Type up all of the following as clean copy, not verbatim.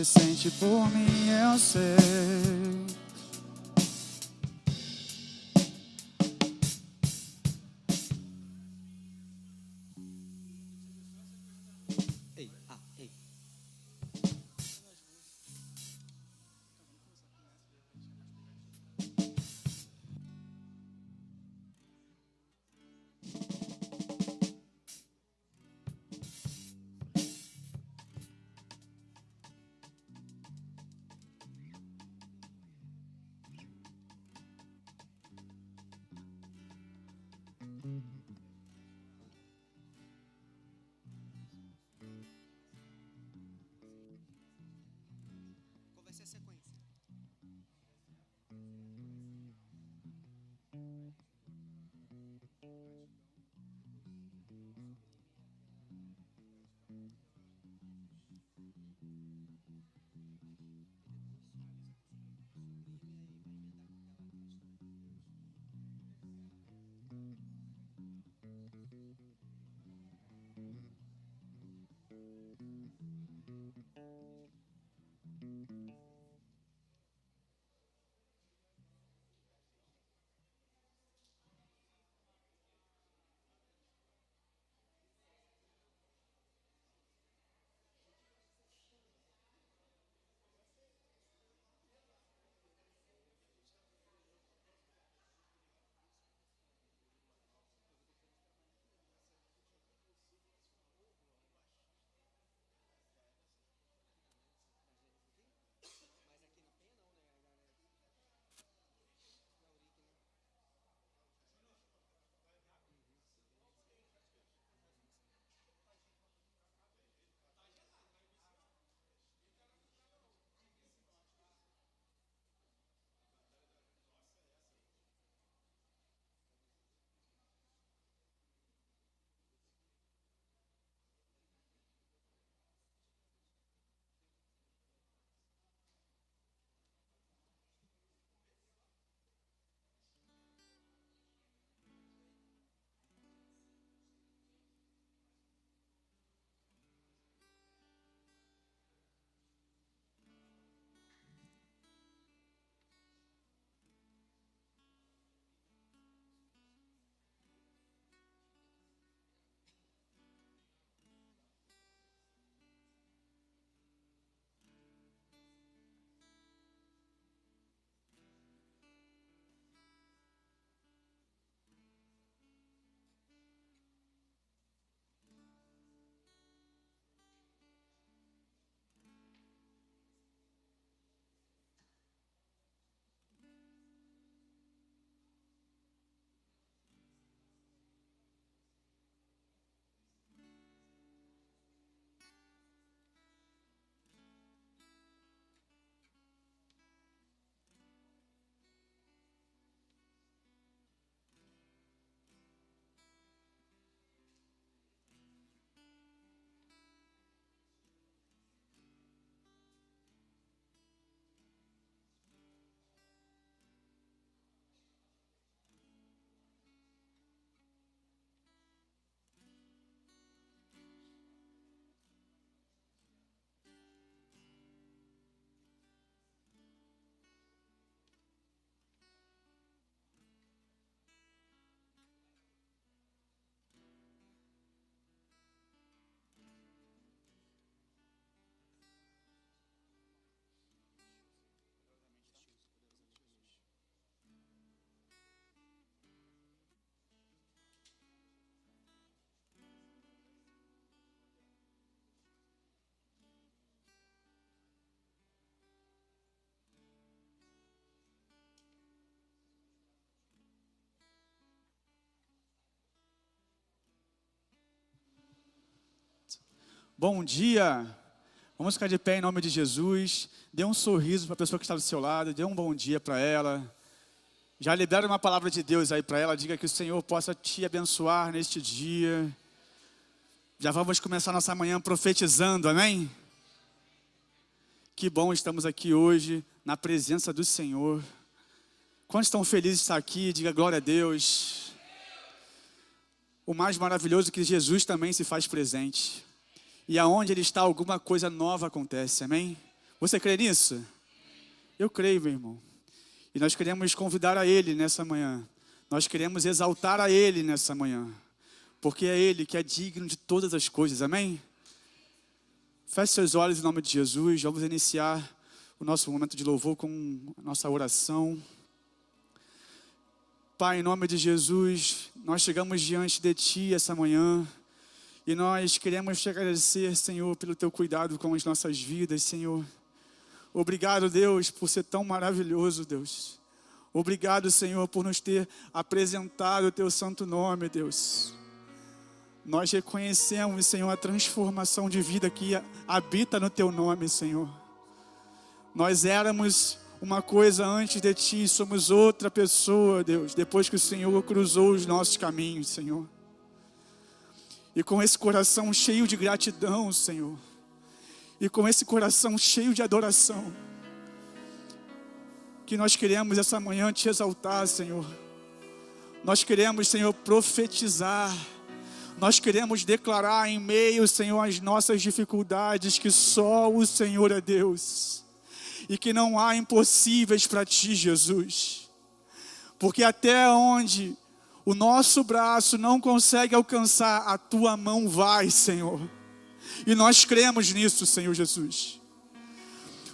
Sente por mim, eu sei. Ei, ei. Qual vai ser a sequência? Bom dia. Vamos ficar de pé em nome de Jesus. Dê um sorriso para a pessoa que está do seu lado. Dê um bom dia para ela. Já libera uma palavra de Deus aí para ela. Diga que o Senhor possa te abençoar neste dia. Já vamos começar nossa manhã profetizando, amém? Que bom estamos aqui hoje na presença do Senhor. Quantos estão felizes de estar aqui? Diga glória a Deus. O mais maravilhoso é que Jesus também se faz presente. E aonde Ele está, alguma coisa nova acontece, amém? Você crê nisso? Eu creio, meu irmão. E nós queremos convidar a Ele nessa manhã. Nós queremos exaltar a Ele nessa manhã. Porque é Ele que é digno de todas as coisas, amém? Feche seus olhos em nome de Jesus. Vamos iniciar o nosso momento de louvor com a nossa oração. Pai, em nome de Jesus, nós chegamos diante de Ti essa manhã. E nós queremos te agradecer, Senhor, pelo Teu cuidado com as nossas vidas, Senhor. Obrigado, Deus, por ser tão maravilhoso, Deus. Obrigado, Senhor, por nos ter apresentado o Teu santo nome, Deus. Nós reconhecemos, Senhor, a transformação de vida que habita no Teu nome, Senhor. Nós éramos uma coisa antes de Ti, somos outra pessoa, Deus, depois que o Senhor cruzou os nossos caminhos, Senhor. E com esse coração cheio de gratidão, Senhor, e com esse coração cheio de adoração, que nós queremos essa manhã Te exaltar, Senhor. Nós queremos, Senhor, profetizar. Nós queremos declarar em meio, Senhor, às nossas dificuldades, que só o Senhor é Deus. E que não há impossíveis para Ti, Jesus. Porque até onde o nosso braço não consegue alcançar, a Tua mão vai, Senhor. E nós cremos nisso, Senhor Jesus.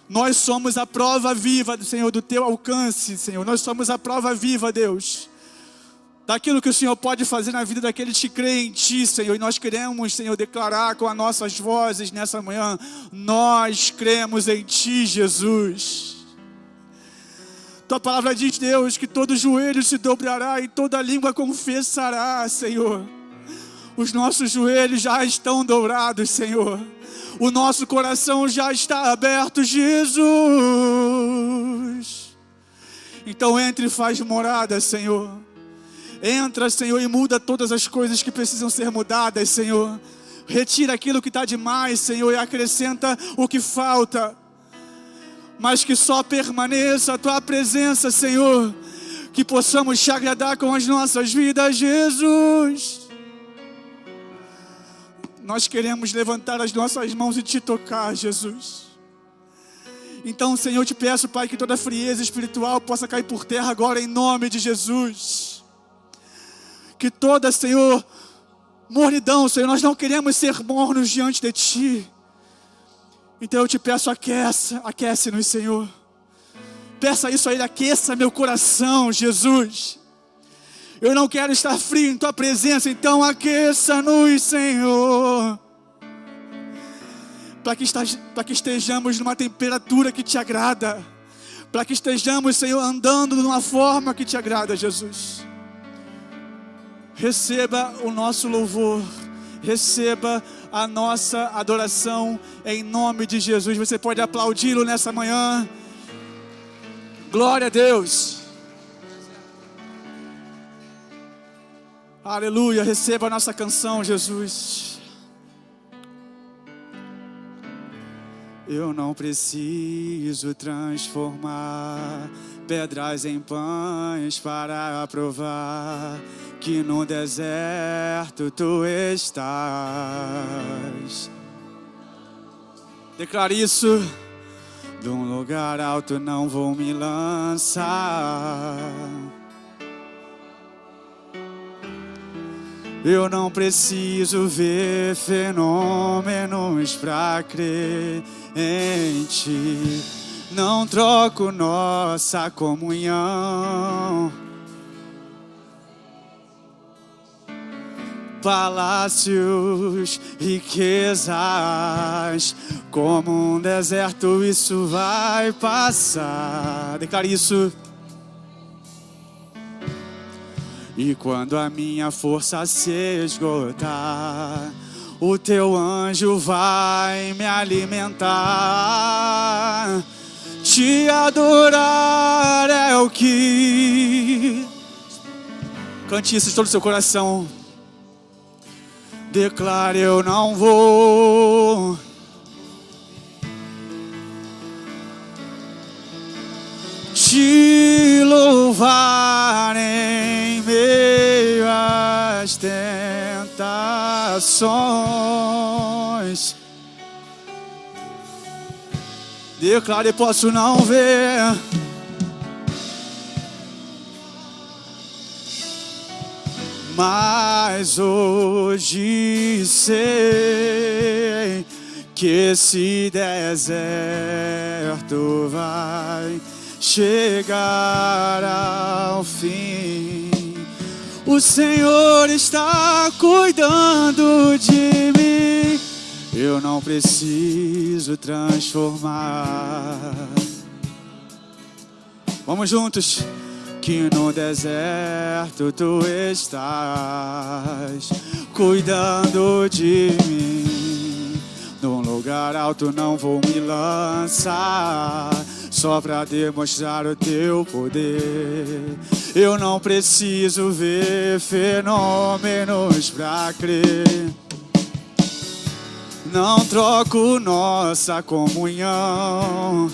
Nós somos a prova viva, Senhor, do Teu alcance, Senhor. Nós somos a prova viva, Deus, daquilo que o Senhor pode fazer na vida daqueles que creem em Ti, Senhor. E nós queremos, Senhor, declarar com as nossas vozes nessa manhã: nós cremos em Ti, Jesus. Tua palavra diz, Deus, que todo joelho se dobrará e toda língua confessará, Senhor. Os nossos joelhos já estão dobrados, Senhor. O nosso coração já está aberto, Jesus. Então entre e faz morada, Senhor. Entra, Senhor, e muda todas as coisas que precisam ser mudadas, Senhor. Retira aquilo que está demais, Senhor, e acrescenta o que falta. Mas que só permaneça a Tua presença, Senhor. Que possamos Te agradar com as nossas vidas, Jesus. Nós queremos levantar as nossas mãos e Te tocar, Jesus. Então, Senhor, eu Te peço, Pai, que toda frieza espiritual possa cair por terra agora, em nome de Jesus. Que toda, Senhor, mornidão, Senhor, nós não queremos ser mornos diante de Ti. Então eu Te peço, aquece-nos, Senhor. Peça isso a Ele, aqueça meu coração, Jesus. Eu não quero estar frio em Tua presença, então aqueça-nos, Senhor. Para que estejamos numa temperatura que Te agrada. Para que estejamos, Senhor, andando de uma forma que Te agrada, Jesus. Receba o nosso louvor. Receba a nossa adoração em nome de Jesus. Você pode aplaudi-lo nessa manhã. Glória a Deus. Aleluia. Receba a nossa canção, Jesus. Eu não preciso transformar pedras em pães para provar que no deserto Tu estás. Declare isso. De um lugar alto não vou me lançar. Eu não preciso ver fenômenos pra crer em Ti. Não troco nossa comunhão. Palácios, riquezas, como um deserto isso vai passar. Declare isso. E quando a minha força se esgotar, o Teu anjo vai me alimentar. Te adorar é o que... Cante isso de todo o seu coração. Declare, eu não vou Te louvar em meio às tentações. Declaro e posso não ver, mas hoje sei que esse deserto vai chegar ao fim. O Senhor está cuidando de mim. Eu não preciso transformar. Vamos juntos. Que no deserto tu estás cuidando de mim. Num lugar alto não vou me lançar, só pra demonstrar o teu poder. Eu não preciso ver fenômenos pra crer. Não troco nossa comunhão,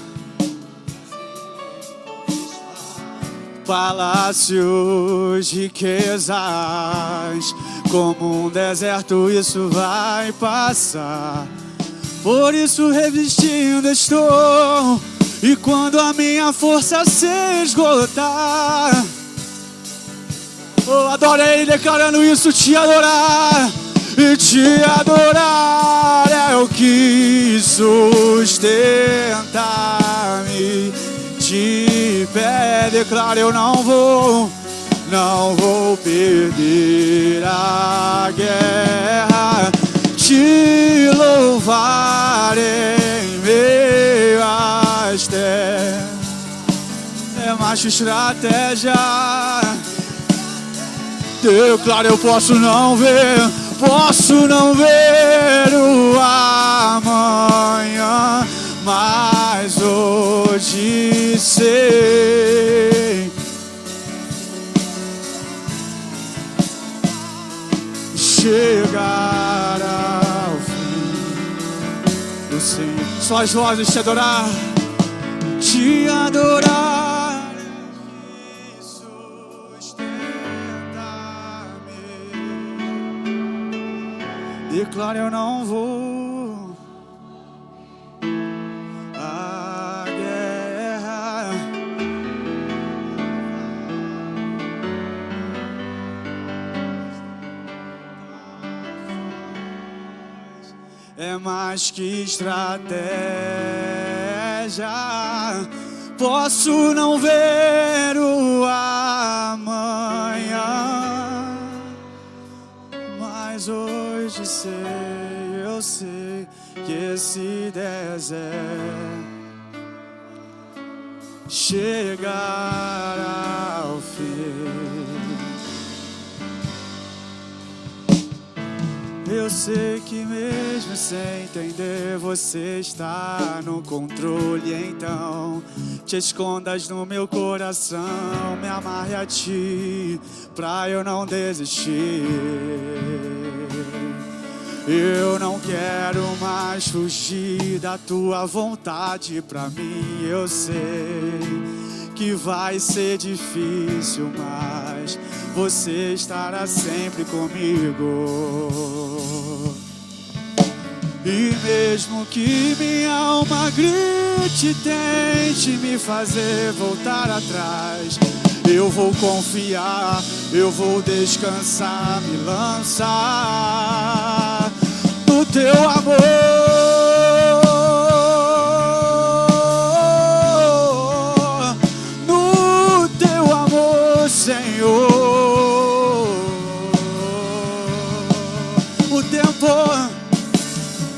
palácios, riquezas, como um deserto isso vai passar. Por isso revestindo estou, e quando a minha força se esgotar, oh, adorei declarando isso, te adorar. E te adorar é o que sustenta-me de pé. Declaro, eu não vou perder a guerra. Te louvar em meio às terras é mais que estratégia. Declaro, eu posso não ver o amanhã, mas hoje sei chegar ao fim. O Senhor, suas vozes, te adorar, te adorar. Declaro, eu não vou à guerra. É mais que estratégia. Posso não ver o amanhã, mas hoje eu sei que esse deserto chegará ao fim. Eu sei que mesmo sem entender você está no controle, então te escondas no meu coração, me amarre a ti pra eu não desistir. Eu não quero mais fugir da tua vontade pra mim. Eu sei que vai ser difícil, mas você estará sempre comigo. E mesmo que minha alma grite, tente me fazer voltar atrás, eu vou confiar, eu vou descansar, me lançar no teu amor, no teu amor, Senhor.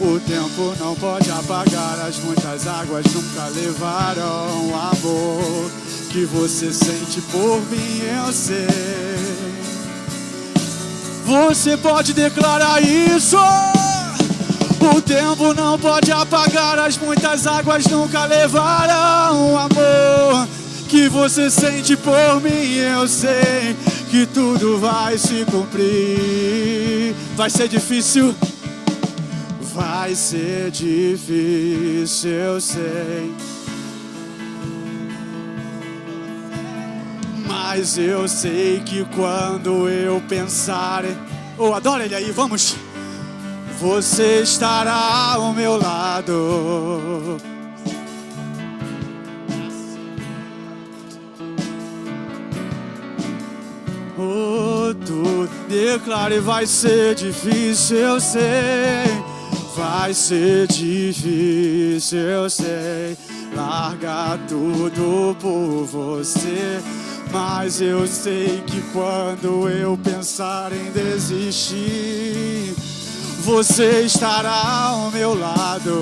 O tempo não pode apagar, as muitas águas nunca levaram o amor que você sente por mim, eu sei. Você pode declarar isso. O tempo não pode apagar, as muitas águas nunca levaram o amor que você sente por mim, eu sei que tudo vai se cumprir. Vai ser difícil, vai ser difícil, eu sei, mas eu sei que quando eu pensar, oh, adora ele aí, vamos. Você estará ao meu lado. Declare, vai ser difícil, eu sei. Vai ser difícil, eu sei. Largar tudo por você. Mas eu sei que quando eu pensar em desistir, você estará ao meu lado,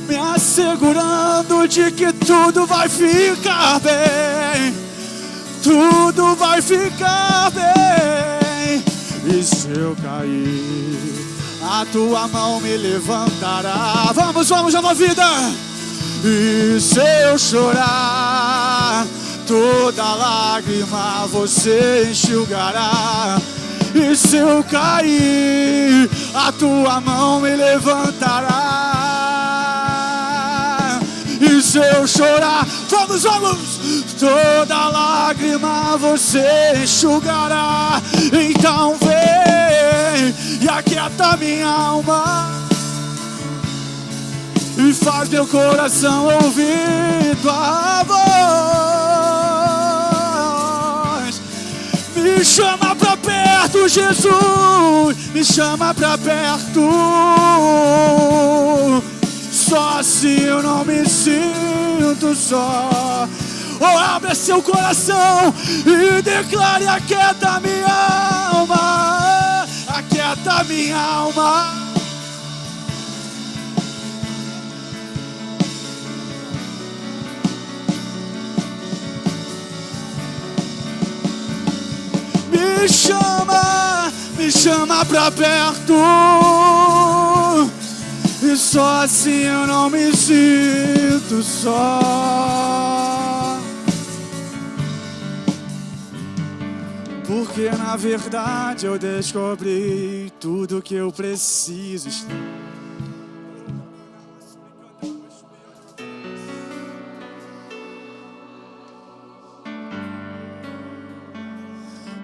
me assegurando de que tudo vai ficar bem. Tudo vai ficar bem. E se eu cair, a tua mão me levantará. Vamos, nova vida. E se eu chorar, toda lágrima você enxugará. E se eu cair, a tua mão me levantará. E se eu chorar, vamos, toda lágrima você enxugará. Então vem e aquieta minha alma e faz meu coração ouvir tua voz. Me chama pra perto, Jesus, me chama pra perto. Só assim eu não me sinto só. Oh, abra seu coração e declare: aquieta minha alma, aquieta minha alma. Me chama pra perto. E só assim eu não me sinto só. Porque na verdade eu descobri tudo que eu preciso estar.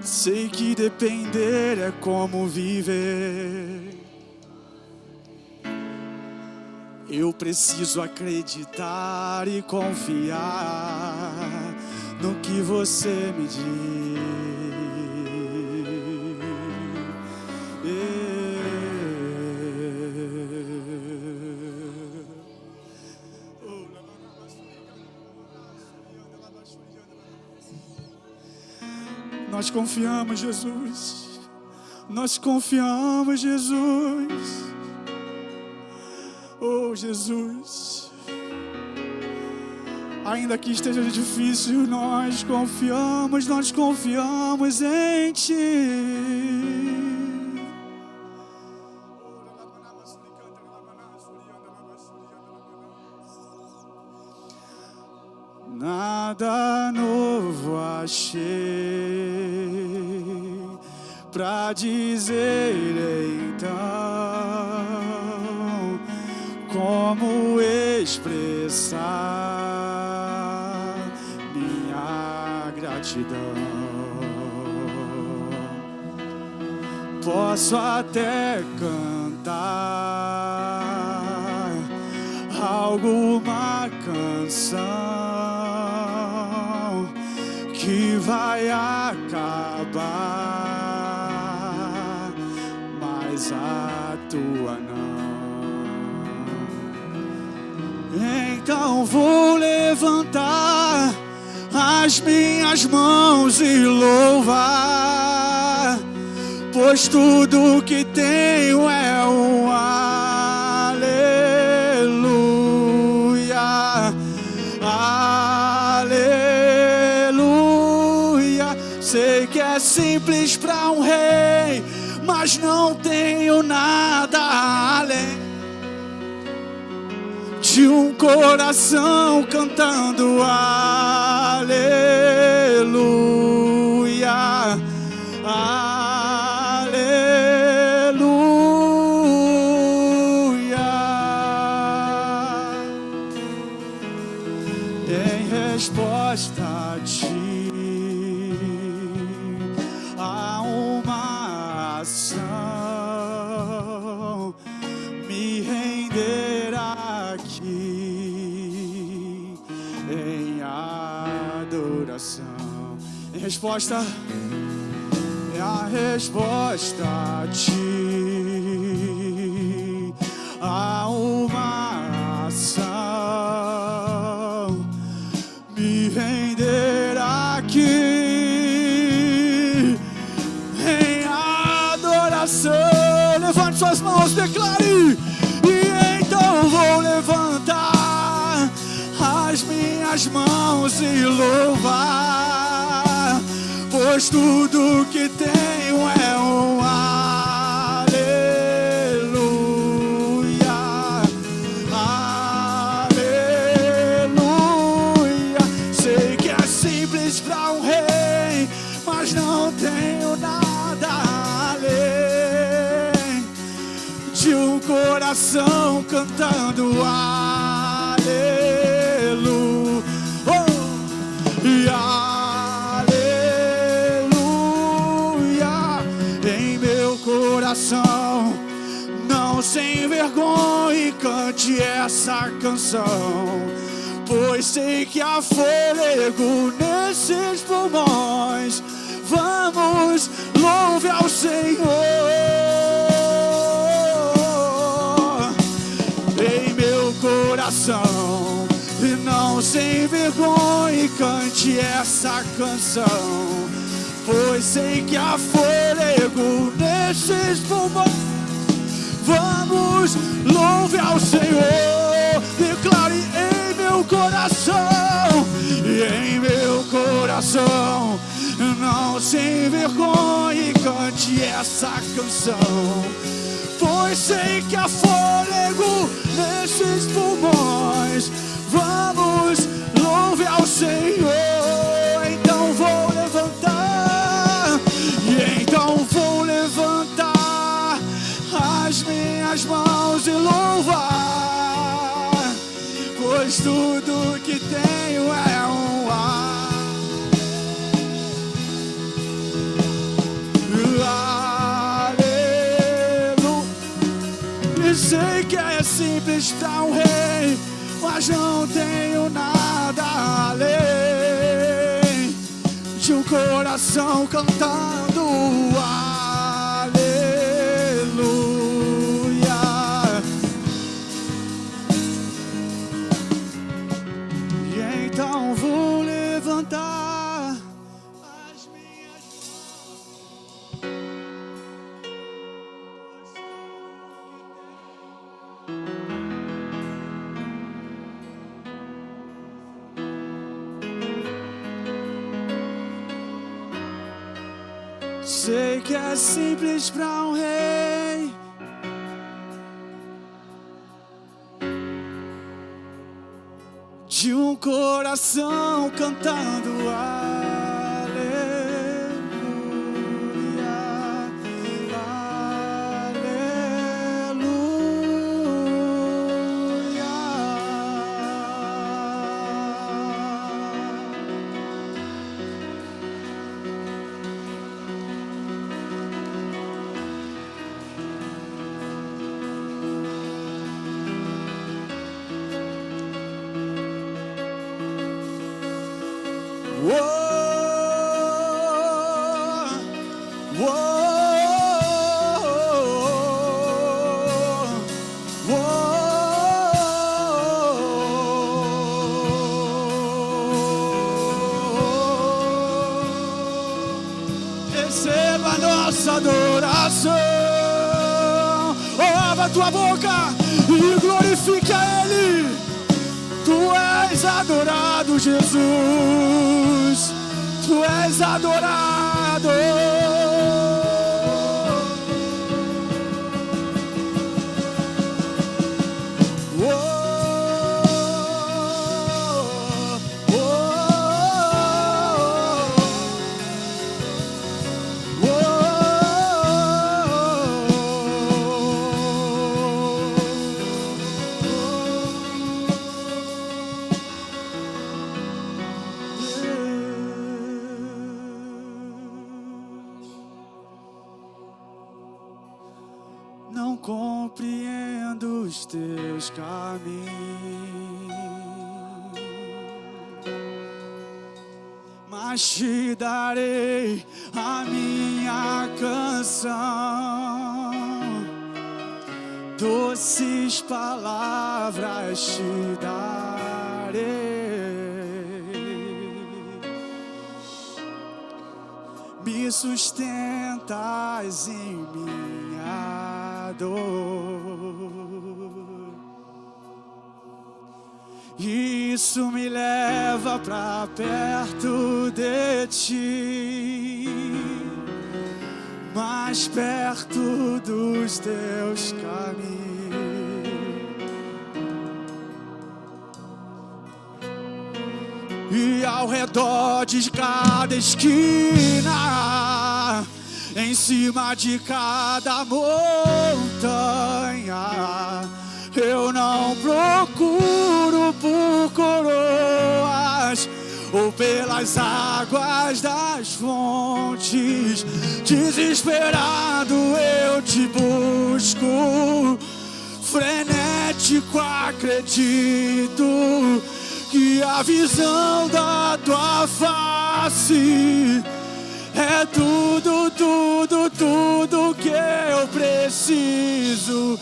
Sei que depender é como viver. Eu preciso acreditar e confiar no que você me diz. Nós confiamos, Jesus. Nós confiamos, Jesus. Oh, Jesus. Ainda que esteja difícil, nós confiamos em Ti. Nada novo achei pra dizer então, como expressar minha gratidão. Posso até cantar alguma canção que vai acabar, mas a tua não. Então vou levantar as minhas mãos e louvar, pois tudo que tenho é um aleluia, aleluia. Sei que é simples para um rei, mas não tenho nada além de um coração cantando aleluia, aleluia. Em resposta a Ti, há uma ação, me render aqui em adoração. Em resposta, é a resposta a ti, a uma ação, me render aqui em adoração. Levante suas mãos, declare. E então vou levantar as minhas mãos e louvar, pois tudo que tenho é um aleluia, aleluia. Sei que é simples para um rei, mas não tenho nada além de um coração cantando aleluia, e aleluia. Em meu coração, não sem vergonha, cante essa canção, pois sei que há fôlego nesses pulmões. Vamos, louve ao Senhor. Em meu coração, e não sem vergonha, cante essa canção, pois sei que há fôlego nesses pulmões. Vamos, louve ao Senhor. Declare em meu coração, e em meu coração, não sem vergonha, cante essa canção, pois sei que há fôlego nesses pulmões. Vamos, louve ao Senhor. Então vou levantar, e então vou levantar as minhas mãos e louvar, pois tudo que tenho é um aleluia. Sei que é simples para um rei, mas não tenho nada além de um coração cantando aleluia. E então vou levantar as minhas mãos. Sei que é simples para um rei, de um coração cantando aleluia, receba a nossa adoração. Abra a tua boca e glorifique a Ele. Tu és adorado, Jesus. Tu és adorado. Não compreendo os teus caminhos, mas mas te darei a minha canção. Doces palavras te darei. Me sustentas em minha dor. Isso me leva pra perto de ti, mais perto dos teus caminhos. E ao redor de cada esquina, em cima de cada montanha, eu não procuro por coroas ou pelas águas das fontes. Desesperado eu te busco, frenético acredito que a visão da tua face é tudo, tudo, tudo que eu preciso.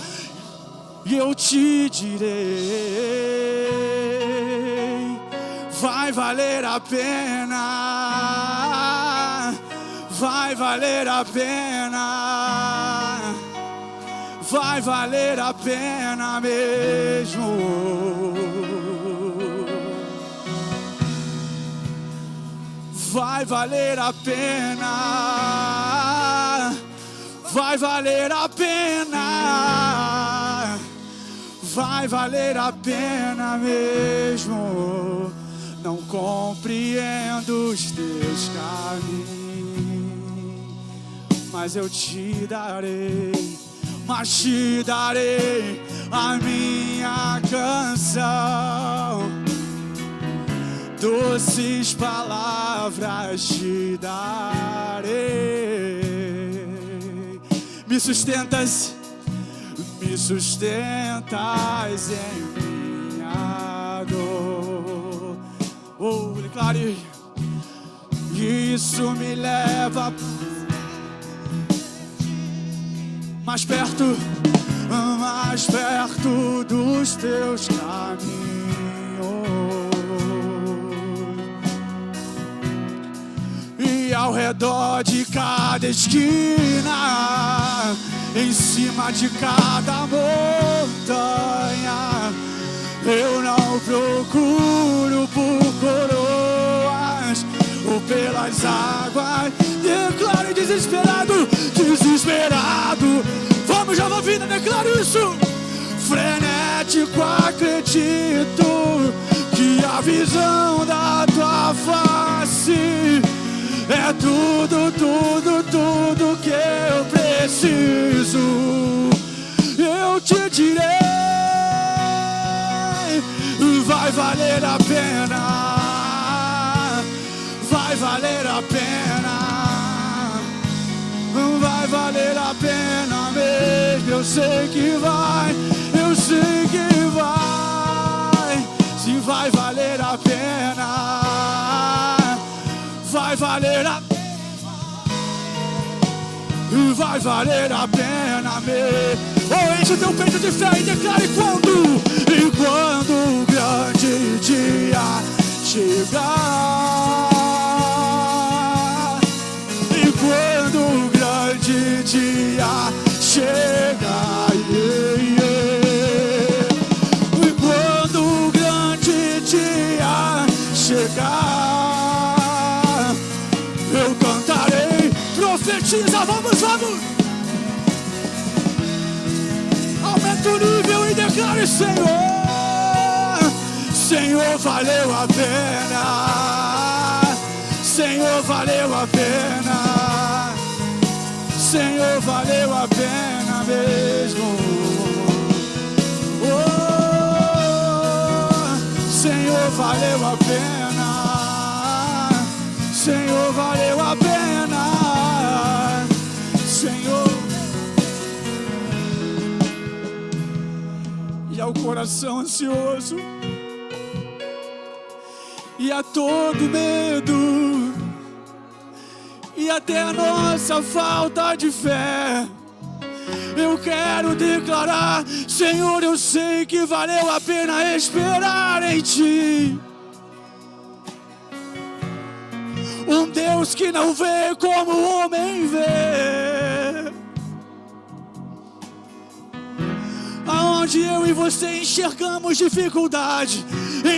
E eu te direi, vai valer a pena, vai valer a pena, vai valer a pena mesmo. Vai valer a pena, vai valer a pena, vai valer a pena mesmo. Não compreendo os teus caminhos, mas eu te darei, mas te darei a minha canção. Doces palavras te darei. Me sustentas em minha dor. Oh, declare. Isso me lva mais perto dos teus caminhos. E ao redor de cada esquina, em cima de cada montanha, eu não procuro por coroas ou pelas águas. Declaro desesperado, desesperado. Vamos, Jovem Vida, declaro isso. Frenético acredito que a visão da tua face é tudo, tudo, tudo que eu preciso. Eu te direi, vai valer a pena, vai valer a pena, vai valer a pena mesmo. Eu sei que vai, eu sei que vai. Se vai valer a pena, vai valer a pena, vai valer a pena mesmo. Oh, enche o teu peito de fé e declare quando o grande dia chegar. E quando o grande dia chegar, e quando o grande dia chegar, eu cantarei, profetiza, vamos, vamos. Aumenta o nível e declare, Senhor, Senhor, valeu a pena, Senhor, valeu a pena, Senhor, valeu a pena mesmo. Oh, Senhor, valeu a pena, Senhor, valeu a pena, Senhor. E ao coração ansioso, e a todo medo, e até a nossa falta de fé. Eu quero declarar, Senhor, eu sei que valeu a pena esperar em Ti. Um Deus que não vê como o homem vê. Aonde eu e você enxergamos dificuldade,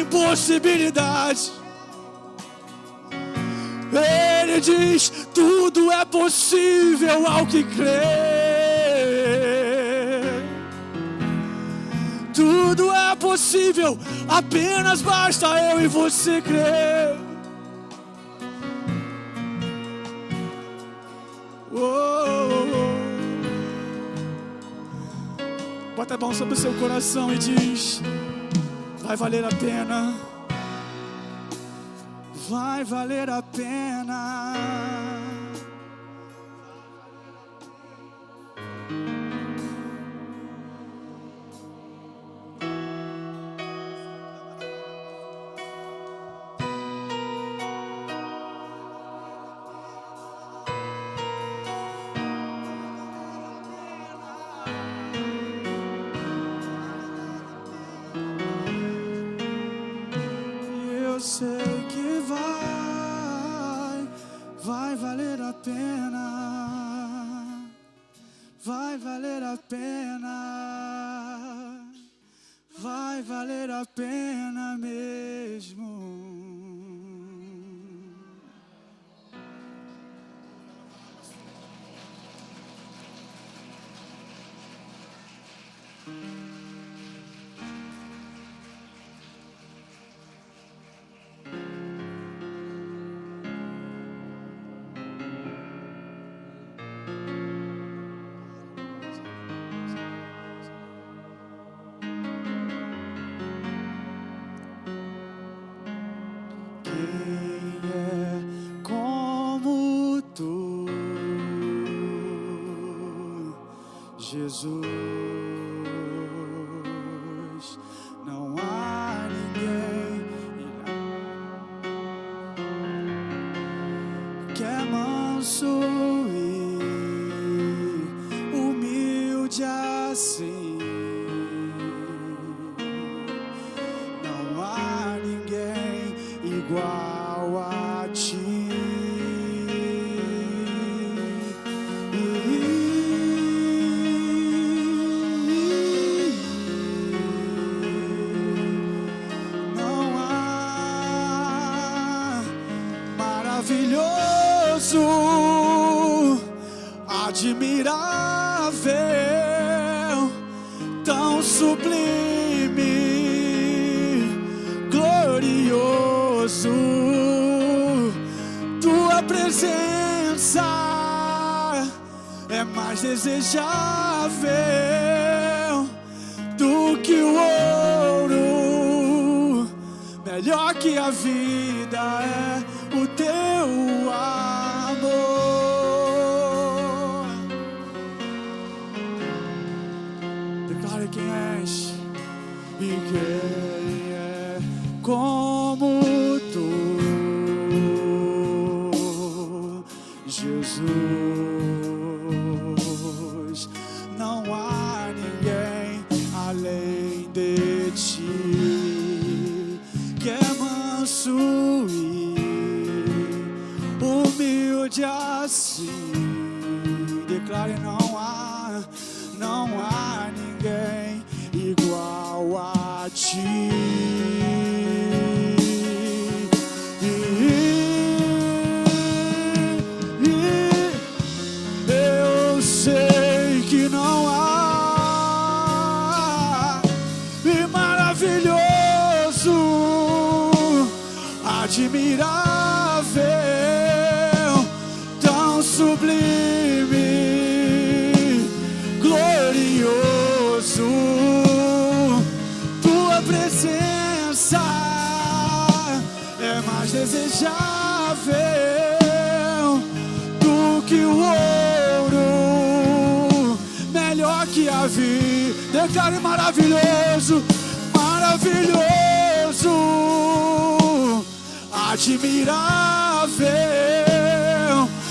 impossibilidade, Ele diz, tudo é possível ao que crê. Tudo é possível, apenas basta eu e você crer. Oh, oh, oh. Bota a mão sobre o seu coração e diz, vai valer a pena. Vai valer a pena. Eu sei que vai valer a pena, vai valer a pena, vai valer a pena mesmo. Jesus, não há ninguém que é manso e humilde assim. Não há ninguém igual a Ti. Maravilhoso, admirável, tão sublime, glorioso, Tua presença é mais desejável do que o ouro, melhor que a vida é o Teu amor. Declare quem és e quem é como Tu, Jesus. Não há ninguém além de Ti, que é manso e humilde assim. Declare, não há ninguém igual a Ti. Eu sei que não há, e maravilhoso, admirável, tão sublime, glorioso, Tua presença é mais desejável do que o ouro, melhor que a vida. Declare maravilhoso, maravilhoso, admirável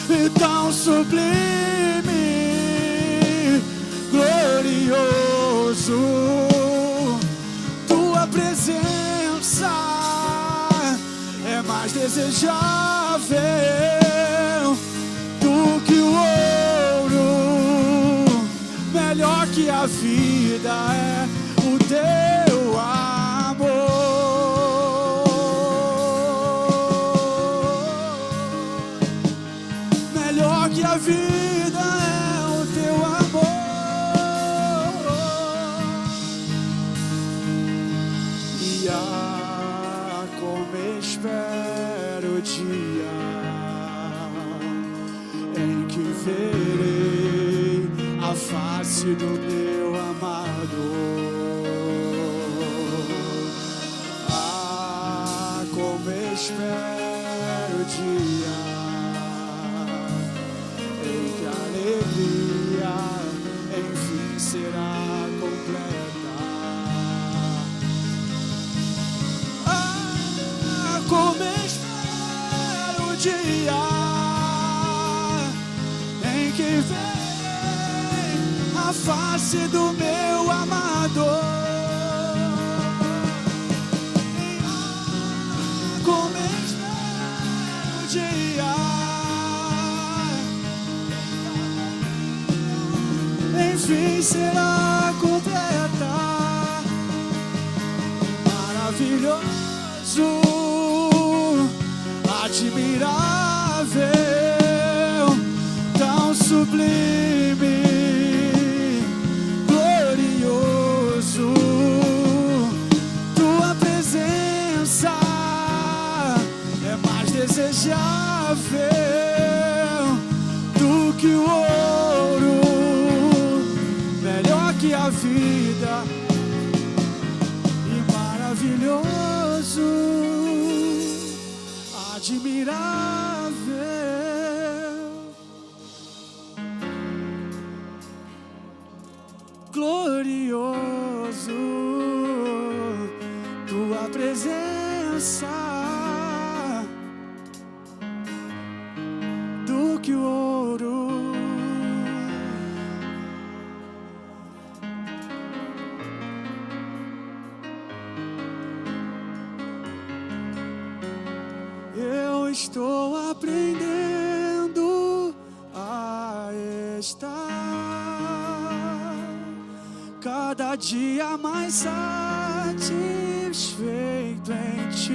e tão sublime, glorioso. Tua presença é mais desejável do que o ouro, melhor que a vida é o teu amor. Melhor que a vida é o teu amor. E como espero o dia em que verei a face do meu amado. Como espero o dia em que a alegria enfim será completa. Como espero o dia em que vem a face do meu amado. Como espero o dia enfim será completa. Maravilhoso, admirável, tão sublime, glorioso. Tua presença é mais desejável do que o ouro, melhor que a vida e maravilhoso, admirável, glorioso. Tua presença do que o ouro, eu estou aprendendo a estar cada dia mais satisfeito em ti,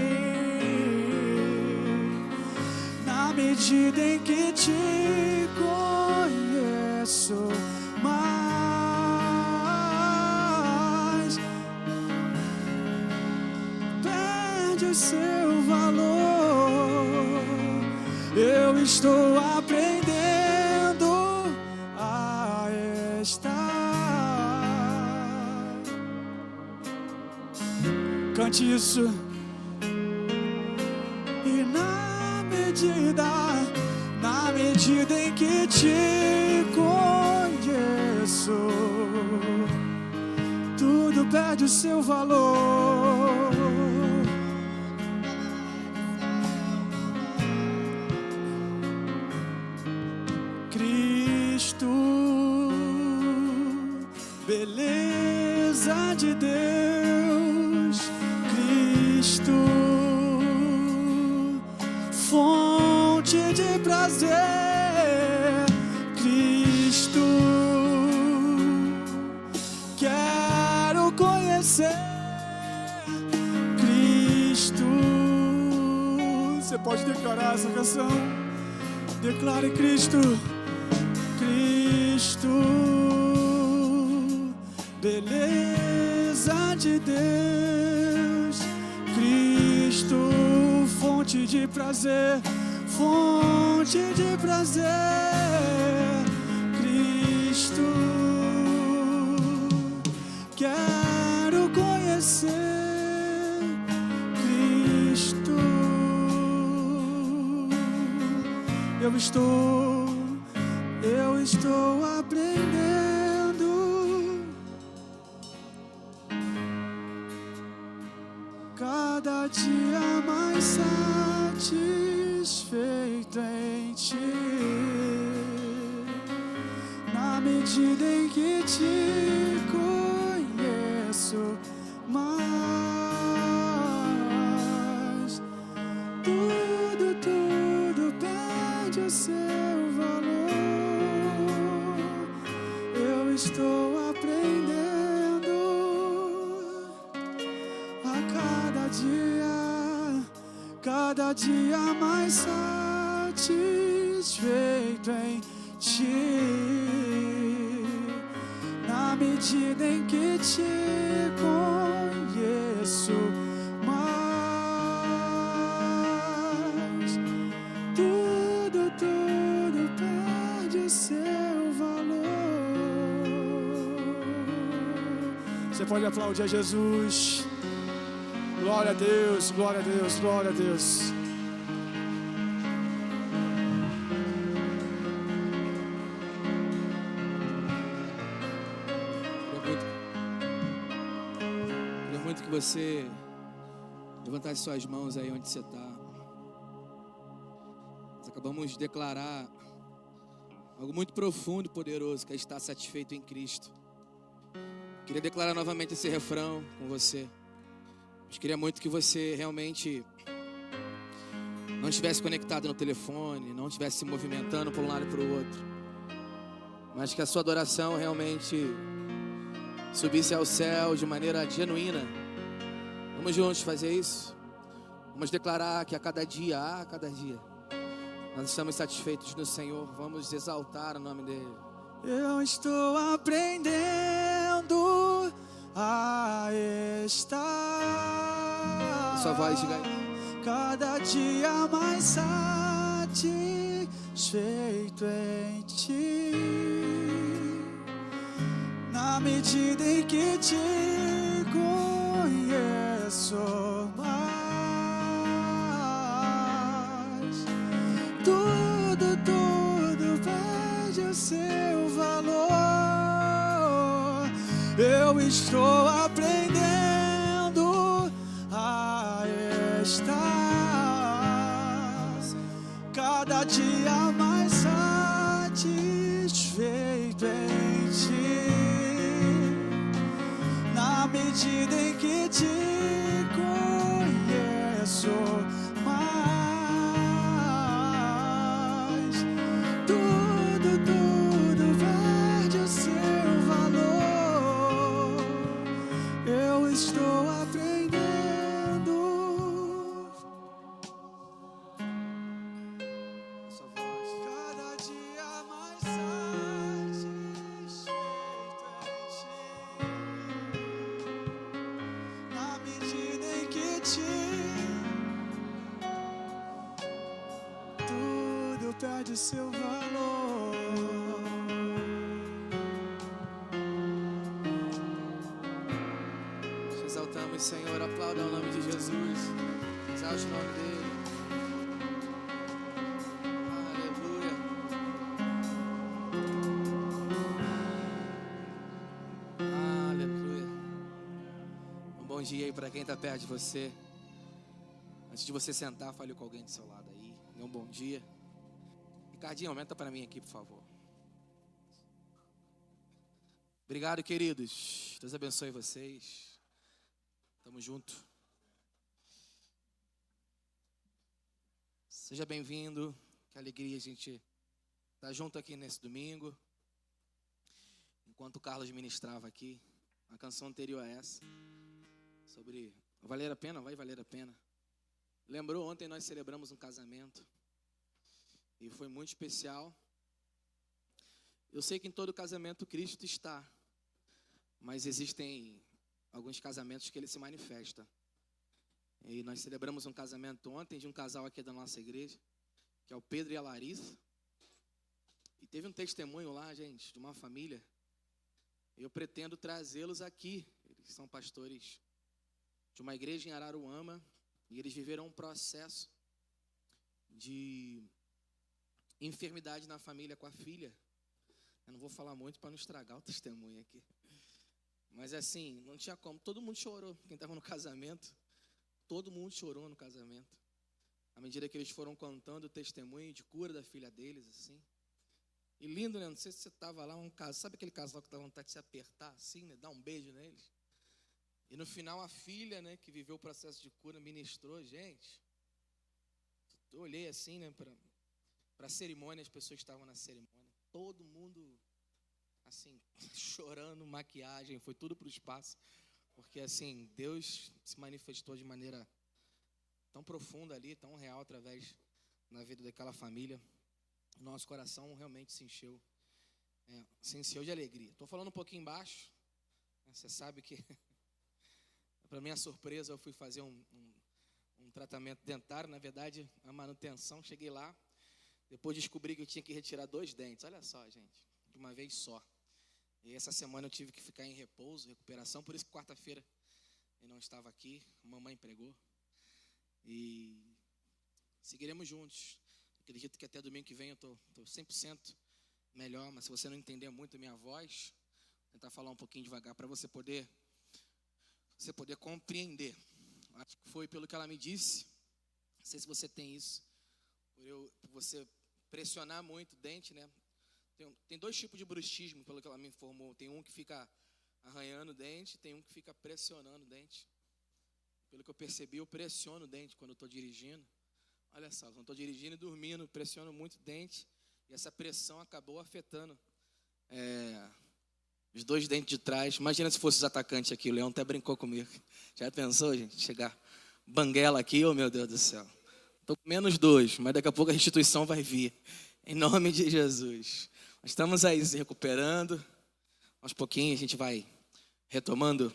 na medida em que te conheço mais, perde o seu valor. Eu estou aprendendo a estar. Cante isso. E na medida em que te conheço, tudo perde o seu valor. Cristo, beleza de Deus, Cristo, fonte de prazer, Cristo, quero conhecer Cristo. Você pode declarar essa canção? Declare Cristo, Cristo, beleza de Deus, Cristo, fonte de prazer, fonte de prazer, Cristo, quero conhecer Cristo. Eu estou aprendendo cada dia mais satisfeito em ti. Na medida em que te conheço mais, tudo perde o seu valor. Eu estou aprendendo a cada dia mais satisfeito em ti. Na medida em que te conheço mais, tudo perde o seu valor. Você pode aplaudir a Jesus. Glória a Deus, glória a Deus, glória a Deus. Queria muito que você levantasse suas mãos aí onde você está. Nós acabamos de declarar algo muito profundo e poderoso, que é estar satisfeito em Cristo. Queria declarar novamente esse refrão com você. Mas queria muito que você realmente não estivesse conectado no telefone, não estivesse se movimentando para um lado e para o outro, mas que a sua adoração realmente subisse ao céu de maneira genuína. Vamos juntos fazer isso. Vamos declarar que a cada dia, nós estamos satisfeitos no Senhor. Vamos exaltar o nome dEle. Eu estou aprendendo a estar, Sua voz, diga aí. cada dia mais satisfeito em ti. Na medida em que te conheço mais, tudo perde o seu valor. Eu estou aprendendo a estar cada dia mais satisfeito em ti. Na medida em que te conheço mais, tudo perde o seu valor. Eu estou aprendendo. Sua voz. Cada dia mais satisfeito em ti. Na medida em que tudo perde o seu valor. Te exaltamos, Senhor. Aplauda o nome de Jesus. Exalte o nome dEle. Aleluia. Aleluia. Um bom dia aí para quem está perto de você. Antes de você sentar, fale com alguém do seu lado aí. Dê um bom dia. Ricardinho, aumenta para mim aqui, por favor. Obrigado, queridos. Deus abençoe vocês. Tamo junto. Seja bem-vindo. Que alegria a gente estar junto aqui nesse domingo. Enquanto o Carlos ministrava aqui, a canção anterior a essa, sobre valer a pena, vai valer a pena. Lembrou, ontem nós celebramos um casamento e foi muito especial. Eu sei que em todo casamento Cristo está, mas existem alguns casamentos que Ele se manifesta. E nós celebramos um casamento ontem de um casal aqui da nossa igreja, que é o Pedro e a Larissa. E teve um testemunho lá, gente, de uma família. Eu pretendo trazê-los aqui. Eles são pastores de uma igreja em Araruama. E eles viveram um processo de enfermidade na família com a filha. Eu não vou falar muito para não estragar o testemunho aqui. Mas assim, não tinha como. Todo mundo chorou. Quem estava no casamento, todo mundo chorou no casamento. À medida que eles foram contando o testemunho de cura da filha deles, assim. E lindo, né? Não sei se você estava lá, um casal, sabe aquele casal que dá vontade de se apertar assim, né? Dar um beijo neles. E no final a filha, né, que viveu o processo de cura, ministrou, gente. Eu olhei assim, né, para a cerimônia, as pessoas que estavam na cerimônia. Todo mundo, assim, chorando, maquiagem, foi tudo para o espaço. Porque, assim, Deus se manifestou de maneira tão profunda ali, tão real, através da vida daquela família. Nosso coração realmente se encheu de alegria. Estou falando um pouquinho embaixo. Você sabe que, para minha surpresa, eu fui fazer um tratamento dentário. Na verdade, a manutenção. Cheguei lá, depois descobri que eu tinha que retirar 2 dentes. Olha só, gente, de uma vez só. E essa semana eu tive que ficar em repouso, recuperação. Por isso que quarta-feira eu não estava aqui. A mamãe pregou. E seguiremos juntos. Acredito que até domingo que vem eu estou 100% melhor, mas se você não entender muito a minha voz, vou tentar falar um pouquinho devagar para você poder compreender. Acho que foi pelo que ela me disse, não sei se você tem isso, por você pressionar muito o dente, né? Tem 2 tipos de bruxismo, pelo que ela me informou. Tem um que fica arranhando o dente, tem um que fica pressionando o dente. Pelo que eu percebi, eu pressiono o dente quando eu estou dirigindo. Olha só, quando estou dirigindo e dormindo, pressiono muito o dente. E essa pressão acabou afetando os 2 dentes de trás. Imagina se fosse os atacantes aqui. O Leão até brincou comigo. Já pensou, gente? Chegar banguela aqui, oh meu Deus do céu. Estou com menos 2, mas daqui a pouco a restituição vai vir. Em nome de Jesus. Nós estamos aí se recuperando. Aos pouquinhos a gente vai retomando,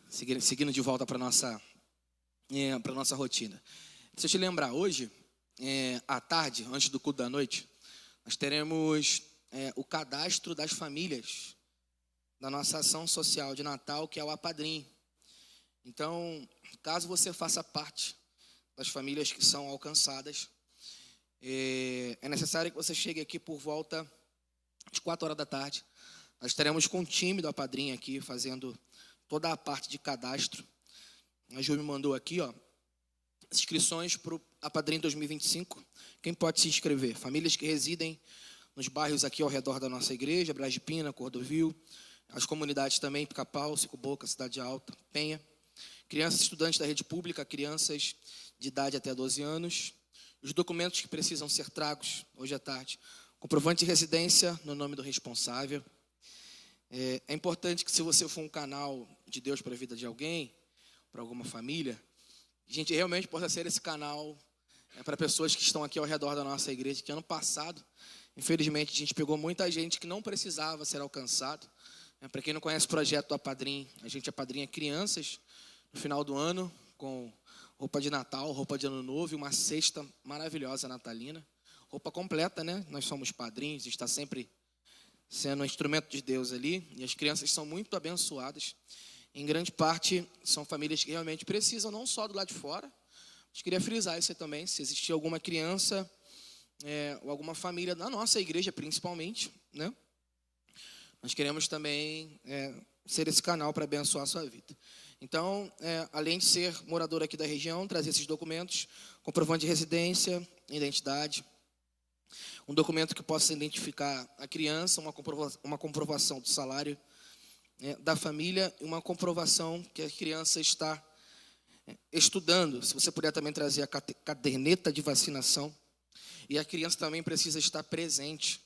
seguindo de volta para a nossa rotina. Deixa eu te lembrar, hoje, à tarde, antes do culto da noite, nós teremos o cadastro das famílias da nossa ação social de Natal, que é o Apadrim. Então, caso você faça parte das famílias que são alcançadas, é necessário que você chegue aqui por volta de 4 horas da tarde. Nós estaremos com o time do Apadrim aqui, fazendo toda a parte de cadastro. A Ju me mandou aqui, ó, inscrições para o Apadrim 2025. Quem pode se inscrever? Famílias que residem nos bairros aqui ao redor da nossa igreja, Braz de Pina, Cordovil, as comunidades também, Pica-Pau, Cico Boca, Cidade Alta, Penha. Crianças estudantes da rede pública, crianças de idade até 12 anos. Os documentos que precisam ser tragos hoje à tarde. Comprovante de residência no nome do responsável. É importante que, se você for um canal de Deus para a vida de alguém, para alguma família, a gente realmente possa ser esse canal para pessoas que estão aqui ao redor da nossa igreja, que ano passado, infelizmente, a gente pegou muita gente que não precisava ser alcançado. Para quem não conhece o projeto do Apadrim, a gente apadrinha crianças no final do ano, com roupa de Natal, roupa de Ano Novo e uma cesta maravilhosa natalina. Roupa completa, né? Nós somos padrinhos, está sempre sendo um instrumento de Deus ali. E as crianças são muito abençoadas. Em grande parte, são famílias que realmente precisam, não só do lado de fora. Mas queria frisar isso aí também, se existir alguma criança ou alguma família da nossa igreja, principalmente, né? Nós queremos também ser esse canal para abençoar a sua vida. Então, além de ser morador aqui da região, trazer esses documentos, comprovante de residência, identidade, um documento que possa identificar a criança, uma comprovação do salário da família e uma comprovação que a criança está estudando. Se você puder também trazer a caderneta de vacinação. E a criança também precisa estar presente,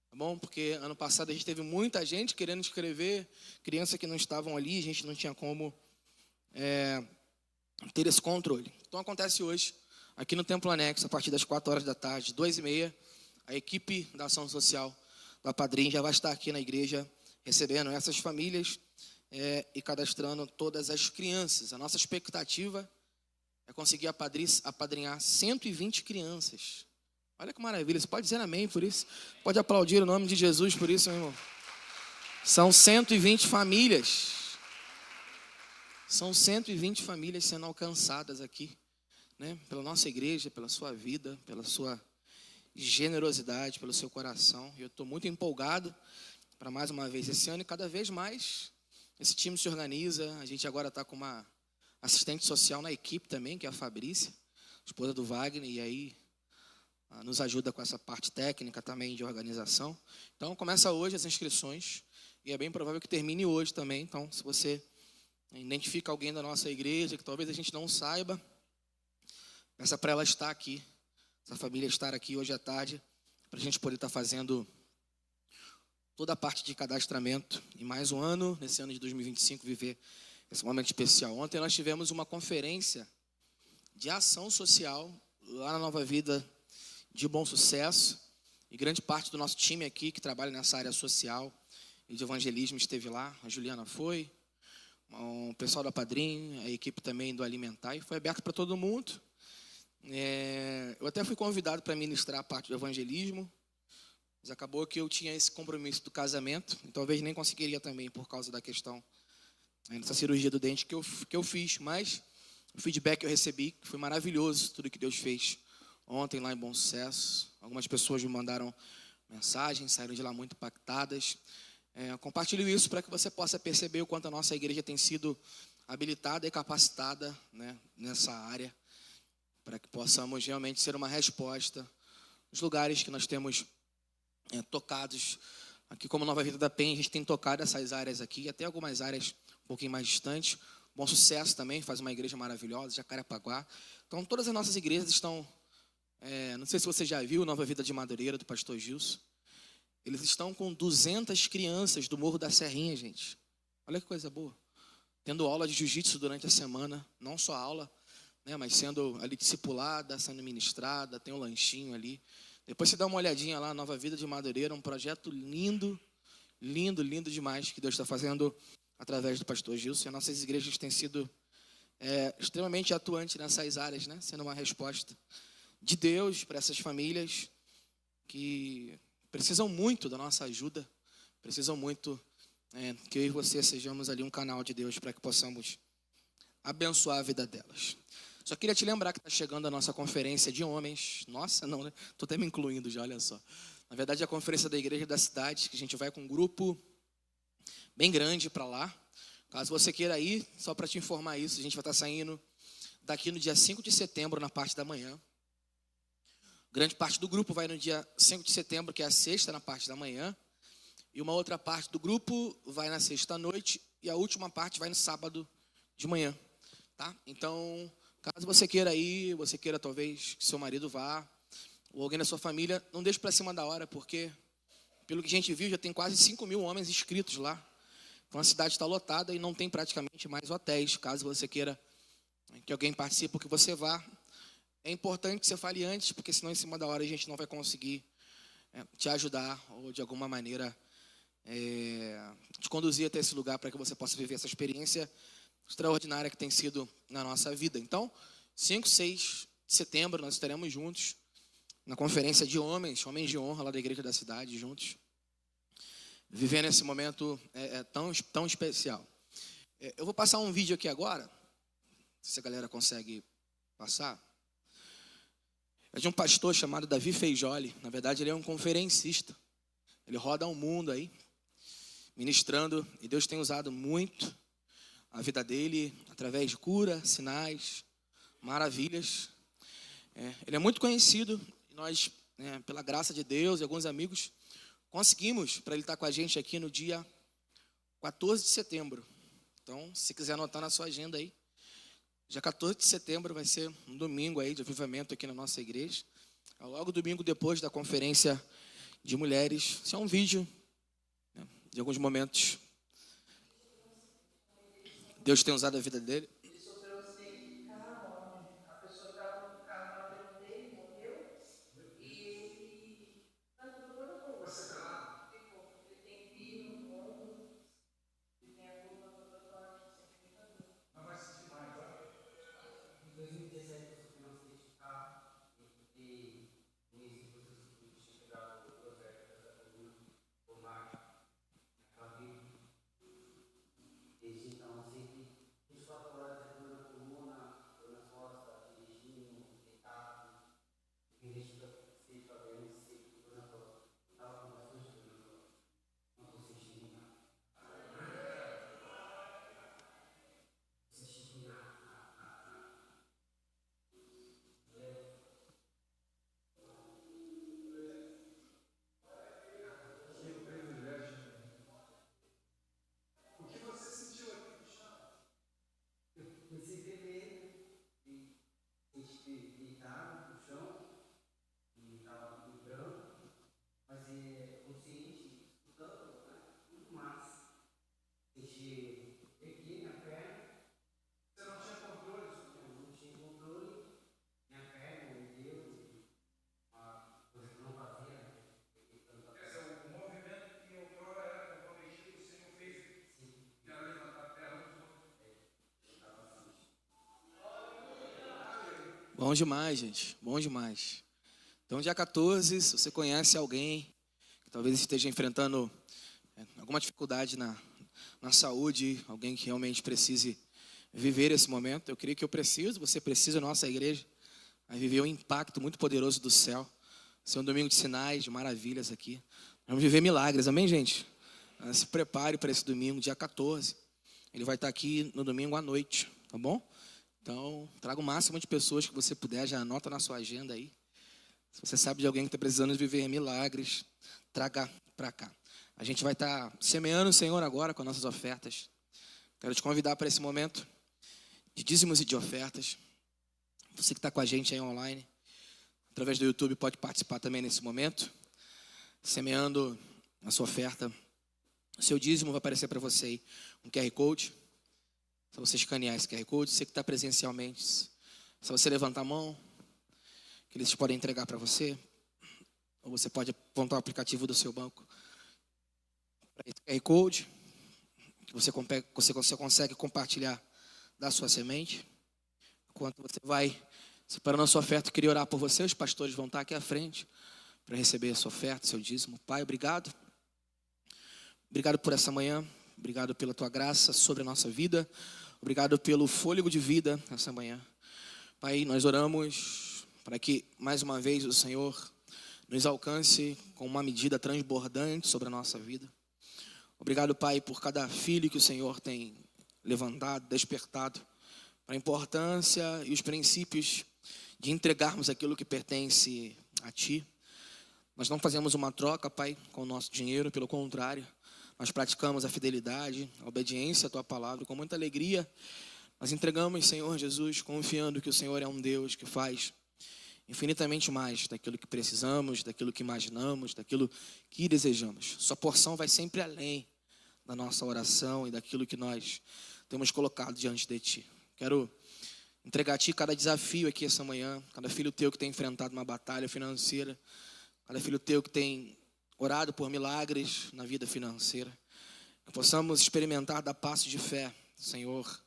tá bom? Porque ano passado a gente teve muita gente querendo inscrever, crianças que não estavam ali, a gente não tinha como ter esse controle. Então acontece hoje, aqui no Templo Anexo, a partir das 4 horas da tarde, 2h30, a equipe da ação social do Apadrim já vai estar aqui na igreja, recebendo essas famílias e cadastrando todas as crianças. A nossa expectativa é conseguir apadrinhar 120 crianças. Olha que maravilha, você pode dizer amém por isso? Pode aplaudir o nome de Jesus por isso, meu irmão. São 120 famílias. São 120 famílias sendo alcançadas aqui, né? Pela nossa igreja, pela sua vida, pela sua generosidade, pelo seu coração. E eu estou muito empolgado para mais uma vez esse ano, e cada vez mais esse time se organiza. A gente agora está com uma assistente social na equipe também, que é a Fabrícia, esposa do Wagner, e aí nos ajuda com essa parte técnica também de organização. Então, começa hoje as inscrições e é bem provável que termine hoje também. Então, se você identifica alguém da nossa igreja que talvez a gente não saiba, peça para ela estar aqui, essa família estar aqui hoje à tarde, para a gente poder estar fazendo toda a parte de cadastramento e mais um ano, nesse ano de 2025, viver esse momento especial. Ontem nós tivemos uma conferência de ação social lá na Nova Vida de Bom Sucesso, e grande parte do nosso time aqui que trabalha nessa área social e de evangelismo esteve lá. A Juliana foi, o pessoal da Padrim, a equipe também do Alimentar, e foi aberto para todo mundo. Eu até fui convidado para ministrar a parte do evangelismo, mas acabou que eu tinha esse compromisso do casamento, e talvez nem conseguiria também por causa da questão dessa cirurgia do dente que eu fiz. Mas o feedback que eu recebi foi maravilhoso, tudo que Deus fez ontem lá em Bom Sucesso. Algumas pessoas me mandaram mensagens, saíram de lá muito impactadas. Compartilho isso para que você possa perceber o quanto a nossa igreja tem sido habilitada e capacitada, né, nessa área, para que possamos realmente ser uma resposta nos lugares que nós temos tocados. Aqui como Nova Vida da Penha, a gente tem tocado essas áreas aqui, até algumas áreas um pouquinho mais distantes. Bom Sucesso também faz uma igreja maravilhosa, Jacarepaguá. Então todas as nossas igrejas estão, não sei se você já viu Nova Vida de Madureira, do pastor Gilson. Eles estão com 200 crianças do Morro da Serrinha, gente. Olha que coisa boa. Tendo aula de jiu-jitsu durante a semana, não só aula, né, mas sendo ali discipulada, sendo ministrada, tem um lanchinho ali. Depois você dá uma olhadinha lá, Nova Vida de Madureira, um projeto lindo, lindo, lindo demais que Deus está fazendo através do pastor Gilson. E as nossas igrejas têm sido extremamente atuantes nessas áreas, né, sendo uma resposta de Deus para essas famílias que precisam muito da nossa ajuda, precisam muito que eu e você sejamos ali um canal de Deus para que possamos abençoar a vida delas. Só queria te lembrar que está chegando a nossa conferência de homens. Nossa, não, né? Estou até me incluindo já, olha só. Na verdade, é a conferência da igreja da cidade, que a gente vai com um grupo bem grande para lá. Caso você queira ir, só para te informar isso, a gente vai estar saindo daqui no dia 5 de setembro, na parte da manhã. Grande parte do grupo vai no dia 5 de setembro, que é a sexta, na parte da manhã. E uma outra parte do grupo vai na sexta à noite. E a última parte vai no sábado de manhã. Tá? Então, caso você queira ir, você queira talvez que seu marido vá, ou alguém da sua família, não deixe para cima da hora, porque, pelo que a gente viu, já tem quase 5.000 homens inscritos lá. Então, a cidade está lotada e não tem praticamente mais hotéis. Caso você queira que alguém participe, que você vá, é importante que você fale antes, porque senão em cima da hora a gente não vai conseguir te ajudar ou de alguma maneira te conduzir até esse lugar para que você possa viver essa experiência extraordinária que tem sido na nossa vida. Então, 5, 6 de setembro nós estaremos juntos na conferência de homens de honra lá da igreja da cidade, juntos, vivendo esse momento tão especial. Eu vou passar um vídeo aqui agora, se a galera consegue passar. É de um pastor chamado Davi Feijoli. Na verdade, ele é um conferencista. Ele roda o mundo aí, ministrando. E Deus tem usado muito a vida dele, através de cura, sinais, maravilhas. Ele é muito conhecido. E nós, pela graça de Deus e alguns amigos, conseguimos para ele estar com a gente aqui no dia 14 de setembro. Então, se quiser anotar na sua agenda aí, dia 14 de setembro vai ser um domingo aí de avivamento aqui na nossa igreja. Logo domingo depois da conferência de mulheres. Isso é um vídeo, né, de alguns momentos. Deus tem usado a vida dele. Bom demais, gente. Bom demais. Então, dia 14, se você conhece alguém que talvez esteja enfrentando alguma dificuldade na saúde, alguém que realmente precise viver esse momento, eu creio que você precisa, nossa igreja, vai viver um impacto muito poderoso do céu. Ser um domingo de sinais, de maravilhas aqui. Vamos viver milagres, amém, gente? Se prepare para esse domingo, dia 14. Ele vai estar aqui no domingo à noite, tá bom? Então, traga o máximo de pessoas que você puder, já anota na sua agenda aí. Se você sabe de alguém que está precisando de viver milagres, traga para cá. A gente vai estar semeando o Senhor agora com nossas ofertas. Quero te convidar para esse momento de dízimos e de ofertas. Você que está com a gente aí online, através do YouTube, pode participar também nesse momento. Semeando a sua oferta. O seu dízimo vai aparecer para você aí um QR Code. Se você escanear esse QR Code, você que está presencialmente, se você levantar a mão, que eles podem entregar para você, ou você pode apontar o aplicativo do seu banco para esse QR Code, que você consegue compartilhar da sua semente. Enquanto você vai separando a sua oferta, eu queria orar por você, os pastores vão estar aqui à frente para receber a sua oferta, seu dízimo. Pai, obrigado. Obrigado por essa manhã. Obrigado pela tua graça sobre a nossa vida. Obrigado pelo fôlego de vida essa manhã. Pai, nós oramos para que mais uma vez o Senhor nos alcance com uma medida transbordante sobre a nossa vida. Obrigado, Pai, por cada filho que o Senhor tem levantado, despertado, para a importância e os princípios de entregarmos aquilo que pertence a Ti. Nós não fazemos uma troca, Pai, com o nosso dinheiro, pelo contrário. Nós praticamos a fidelidade, a obediência à Tua palavra com muita alegria. Nós entregamos, Senhor Jesus, confiando que o Senhor é um Deus que faz infinitamente mais daquilo que precisamos, daquilo que imaginamos, daquilo que desejamos. Sua porção vai sempre além da nossa oração e daquilo que nós temos colocado diante de Ti. Quero entregar a Ti cada desafio aqui essa manhã, cada filho Teu que tem enfrentado uma batalha financeira, cada filho Teu que tem orado por milagres na vida financeira, que possamos experimentar da passo de fé. O Senhor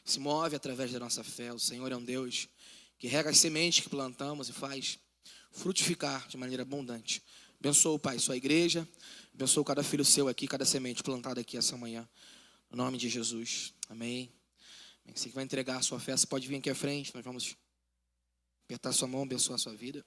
se move através da nossa fé. O Senhor é um Deus que rega as sementes que plantamos e faz frutificar de maneira abundante. Abençoa, Pai, sua igreja, abençoa cada filho seu aqui, cada semente plantada aqui essa manhã, no nome de Jesus, amém. Você que vai entregar a sua fé, você pode vir aqui à frente, nós vamos apertar sua mão, abençoar a sua vida.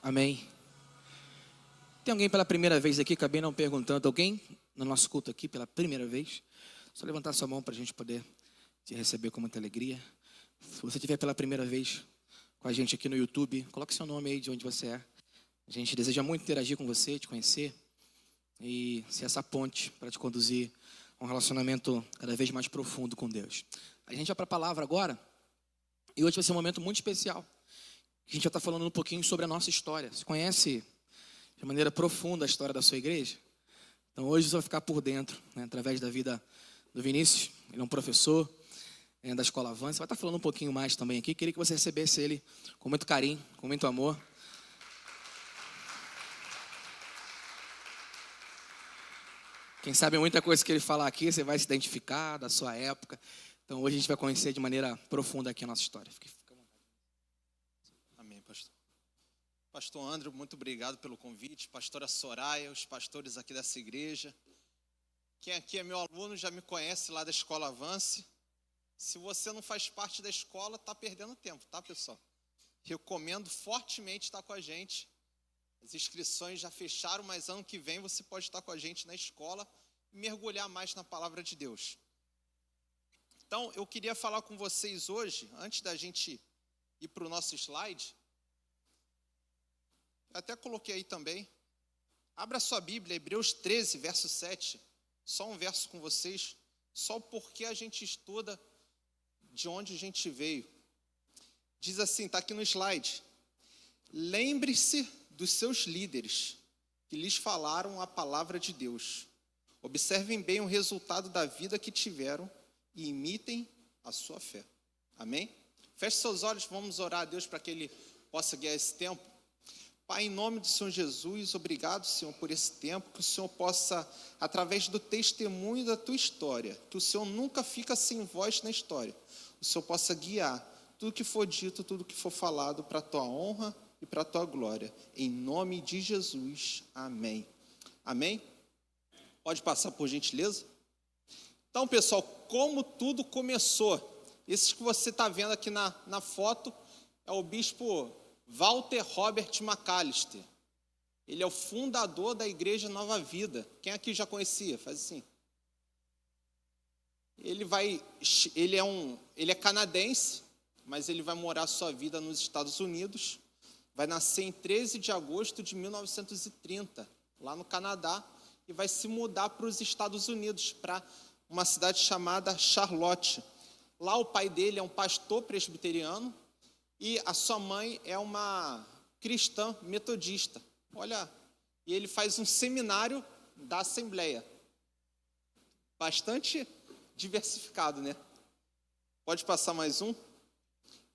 Amém. Tem alguém pela primeira vez aqui? Acabei não perguntando. Alguém no nosso culto aqui pela primeira vez? Só levantar sua mão para a gente poder te receber com muita alegria. Se você estiver pela primeira vez com a gente aqui no YouTube, coloque seu nome aí de onde você é. A gente deseja muito interagir com você, te conhecer e ser essa ponte para te conduzir a um relacionamento cada vez mais profundo com Deus. A gente vai para a palavra agora. E hoje vai ser um momento muito especial. A gente vai estar falando um pouquinho sobre a nossa história. Você conhece de maneira profunda a história da sua igreja? Então hoje você vai ficar por dentro, né, através da vida do Vinícius. Ele é um professor da Escola Avance. Vai estar falando um pouquinho mais também aqui. Queria que você recebesse ele com muito carinho, com muito amor. Quem sabe muita coisa que ele falar aqui, você vai se identificar da sua época. Então hoje a gente vai conhecer de maneira profunda aqui a nossa história. Fica à vontade. Amém, pastor. Pastor André, muito obrigado pelo convite. Pastora Soraya, os pastores aqui dessa igreja. Quem aqui é meu aluno já me conhece lá da Escola Avance. Se você não faz parte da escola, está perdendo tempo, tá, pessoal? Recomendo fortemente estar com a gente. As inscrições já fecharam, mas ano que vem você pode estar com a gente na escola e mergulhar mais na palavra de Deus. Então, eu queria falar com vocês hoje, antes da gente ir para o nosso slide. Eu até coloquei aí também. Abra sua Bíblia, Hebreus 13, verso 7. Só um verso com vocês. Só o porquê a gente estuda de onde a gente veio. Diz assim, está aqui no slide. Lembre-se dos seus líderes, que lhes falaram a palavra de Deus. Observem bem o resultado da vida que tiveram e imitem a sua fé. Amém? Feche seus olhos, vamos orar a Deus para que Ele possa guiar esse tempo. Pai, em nome do Senhor Jesus, obrigado, Senhor, por esse tempo, que o Senhor possa, através do testemunho da Tua história, que o Senhor nunca fica sem voz na história, o Senhor possa guiar tudo que for dito, tudo que for falado para a Tua honra e para a Tua glória. Em nome de Jesus, amém. Amém? Pode passar, por gentileza? Então, pessoal, como tudo começou? Esse que você está vendo aqui na foto é o bispo Walter Robert McAllister. Ele é o fundador da Igreja Nova Vida. Quem aqui já conhecia? Faz assim. Ele é canadense, mas ele vai morar sua vida nos Estados Unidos. Vai nascer em 13 de agosto de 1930, lá no Canadá, e vai se mudar para os Estados Unidos, para uma cidade chamada Charlotte. Lá o pai dele é um pastor presbiteriano e a sua mãe é uma cristã metodista. Olha, e ele faz um seminário da Assembleia. Bastante diversificado, né? Pode passar mais um?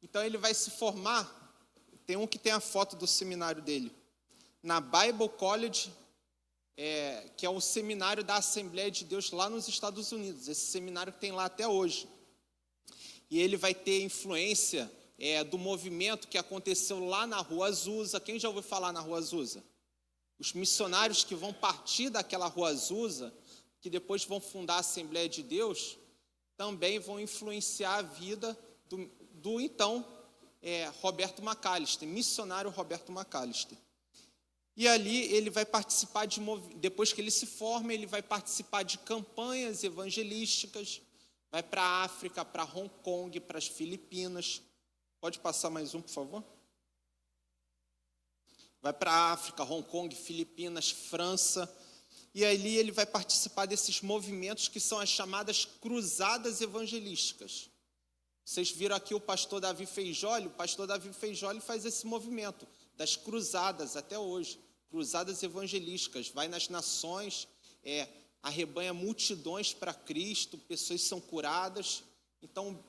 Então ele vai se formar, tem um que tem a foto do seminário dele, na Bible College, que é o seminário da Assembleia de Deus lá nos Estados Unidos, esse seminário que tem lá até hoje. E ele vai ter influência do movimento que aconteceu lá na Rua Azusa. Quem já ouviu falar na Rua Azusa? Os missionários que vão partir daquela Rua Azusa, que depois vão fundar a Assembleia de Deus, também vão influenciar a vida do então Roberto McAllister, missionário Roberto McAllister. E ali ele vai participar depois que ele se forma, ele vai participar de campanhas evangelísticas, vai para a África, para Hong Kong, para as Filipinas. Pode passar mais um, por favor? Vai para a África, Hong Kong, Filipinas, França. E ali ele vai participar desses movimentos que são as chamadas cruzadas evangelísticas. Vocês viram aqui o pastor Davi Feijoli. O pastor Davi Feijoli faz esse movimento das cruzadas até hoje. Cruzadas evangelísticas. Vai nas nações, arrebanha multidões para Cristo, pessoas são curadas. Então,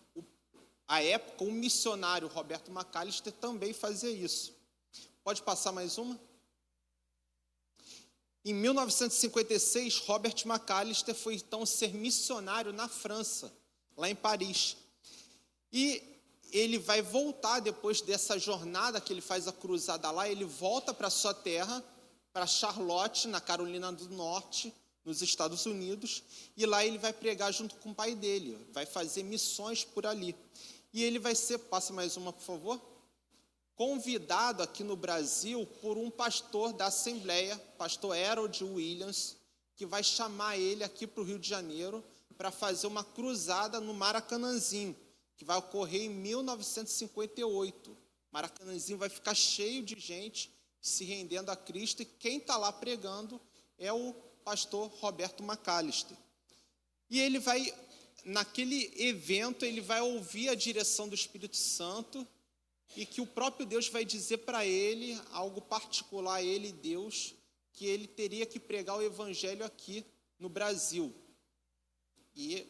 à época, o missionário Roberto McAllister também fazia isso. Pode passar mais uma? Em 1956, Robert McAllister foi então ser missionário na França, lá em Paris. E ele vai voltar depois dessa jornada que ele faz a cruzada lá, ele volta para sua terra, para Charlotte, na Carolina do Norte, nos Estados Unidos, e lá ele vai pregar junto com o pai dele, vai fazer missões por ali. E ele vai ser, passa mais uma, por favor, convidado aqui no Brasil por um pastor da Assembleia, pastor Harold Williams, que vai chamar ele aqui para o Rio de Janeiro para fazer uma cruzada no Maracanãzinho, que vai ocorrer em 1958. Maracanãzinho vai ficar cheio de gente se rendendo a Cristo, e quem está lá pregando é o pastor Roberto McAllister. E ele vai naquele evento ele vai ouvir a direção do Espírito Santo e que o próprio Deus vai dizer para ele, algo particular a ele, Deus, que ele teria que pregar o evangelho aqui no Brasil. E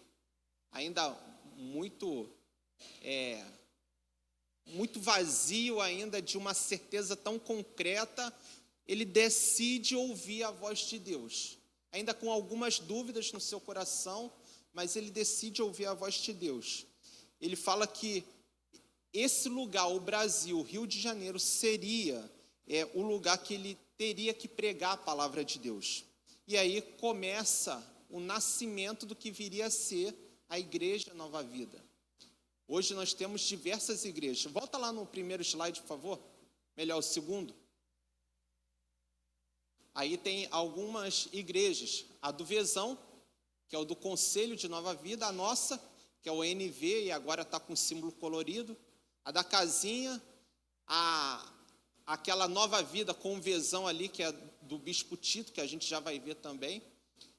ainda muito vazio ainda de uma certeza tão concreta, ele decide ouvir a voz de Deus. Ainda com algumas dúvidas no seu coração, mas ele decide ouvir a voz de Deus. Ele fala que esse lugar, o Brasil, o Rio de Janeiro, seria o lugar que ele teria que pregar a palavra de Deus. E aí começa o nascimento do que viria a ser a Igreja Nova Vida. Hoje nós temos diversas igrejas. Volta lá no primeiro slide, por favor. Melhor, o segundo. Aí tem algumas igrejas. A do Vezão, que é o do Conselho de Nova Vida. A nossa, que é o NV, e agora está com símbolo colorido. A da Casinha. Aquela Nova Vida com o Vezão ali, que é do Bispo Tito, que a gente já vai ver também.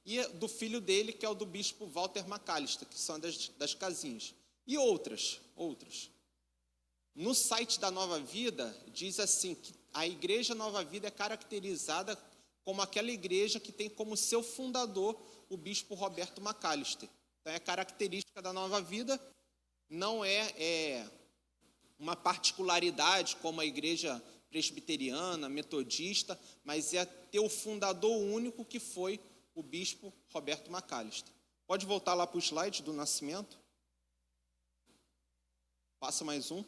E do filho dele, que é o do Bispo Walter Macalester, que são das Casinhas. E outras. No site da Nova Vida, diz assim, que a Igreja Nova Vida é caracterizada como aquela igreja que tem como seu fundador o Bispo Roberto Macalester. Então, é característica da Nova Vida, não é uma particularidade como a Igreja Presbiteriana, Metodista, mas é ter o fundador único que foi o Bispo Roberto Macalester. Pode voltar lá para o slide do nascimento? Passa mais um.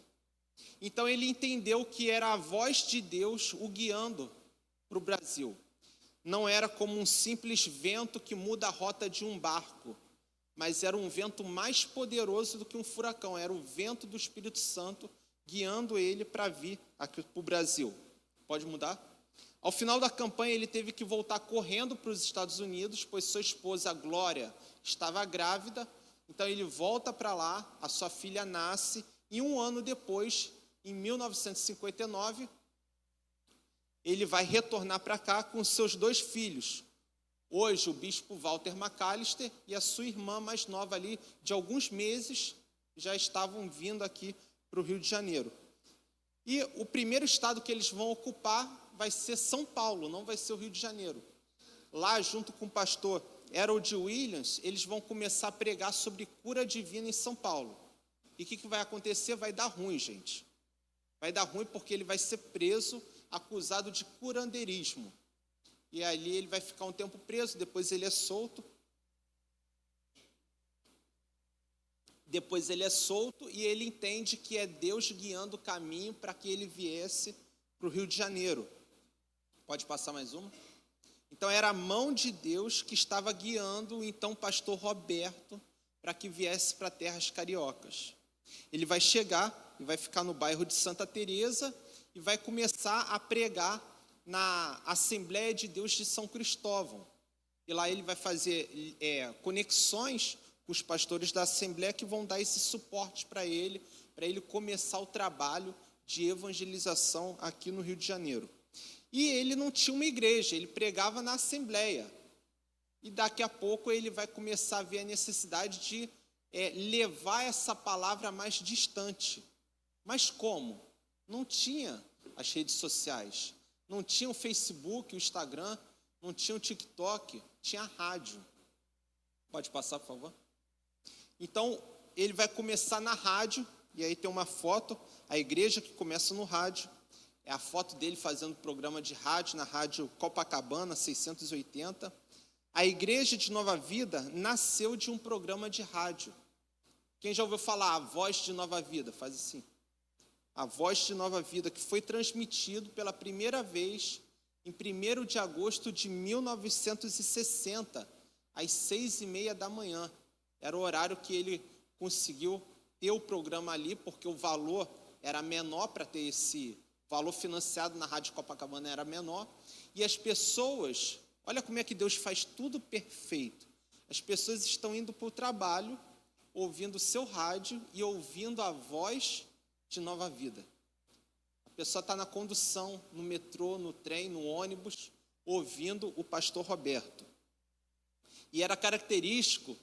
Então ele entendeu que era a voz de Deus o guiando para o Brasil. Não era como um simples vento que muda a rota de um barco, mas era um vento mais poderoso do que um furacão. Era o vento do Espírito Santo guiando ele para vir aqui para o Brasil. Pode mudar? Ao final da campanha ele teve que voltar correndo para os Estados Unidos, pois sua esposa Glória estava grávida. Então ele volta para lá, a sua filha nasce. E um ano depois, em 1959, ele vai retornar para cá com seus 2 filhos. Hoje, o bispo Walter Macalester e a sua irmã mais nova ali, de alguns meses, já estavam vindo aqui para o Rio de Janeiro. E o primeiro estado que eles vão ocupar vai ser São Paulo, não vai ser o Rio de Janeiro. Lá, junto com o pastor Harold Williams, eles vão começar a pregar sobre cura divina em São Paulo. E o que vai acontecer? Vai dar ruim, gente. Vai dar ruim porque ele vai ser preso, acusado de curandeirismo. E ali ele vai ficar um tempo preso, depois ele é solto. E ele entende que é Deus guiando o caminho para que ele viesse para o Rio de Janeiro. Pode passar mais uma? Então era a mão de Deus que estava guiando o então pastor Roberto para que viesse para terras cariocas. Ele vai chegar e vai ficar no bairro de Santa Teresa e vai começar a pregar na Assembleia de Deus de São Cristóvão. E lá ele vai fazer conexões com os pastores da Assembleia que vão dar esse suporte para ele começar o trabalho de evangelização aqui no Rio de Janeiro. E ele não tinha uma igreja, ele pregava na Assembleia. E daqui a pouco ele vai começar a ver a necessidade de levar essa palavra mais distante. Mas como? Não tinha as redes sociais, não tinha o Facebook, o Instagram, não tinha o TikTok, tinha a rádio. Pode passar, por favor? Então, ele vai começar na rádio, e aí tem uma foto, a igreja que começa no rádio, é a foto dele fazendo programa de rádio, na rádio Copacabana, 680. A Igreja de Nova Vida nasceu de um programa de rádio. Quem já ouviu falar a Voz de Nova Vida? Faz assim. A Voz de Nova Vida, que foi transmitido pela primeira vez em 1º de agosto de 1960, às 6h30 da manhã. Era o horário que ele conseguiu ter o programa ali, porque o valor era menor para ter esse valor financiado na Rádio Copacabana era menor. E as pessoas, olha como é que Deus faz tudo perfeito. As pessoas estão indo para o trabalho, ouvindo o seu rádio e ouvindo a voz de Nova Vida. A pessoa está na condução, no metrô, no trem, no ônibus, ouvindo o pastor Roberto. E era característico,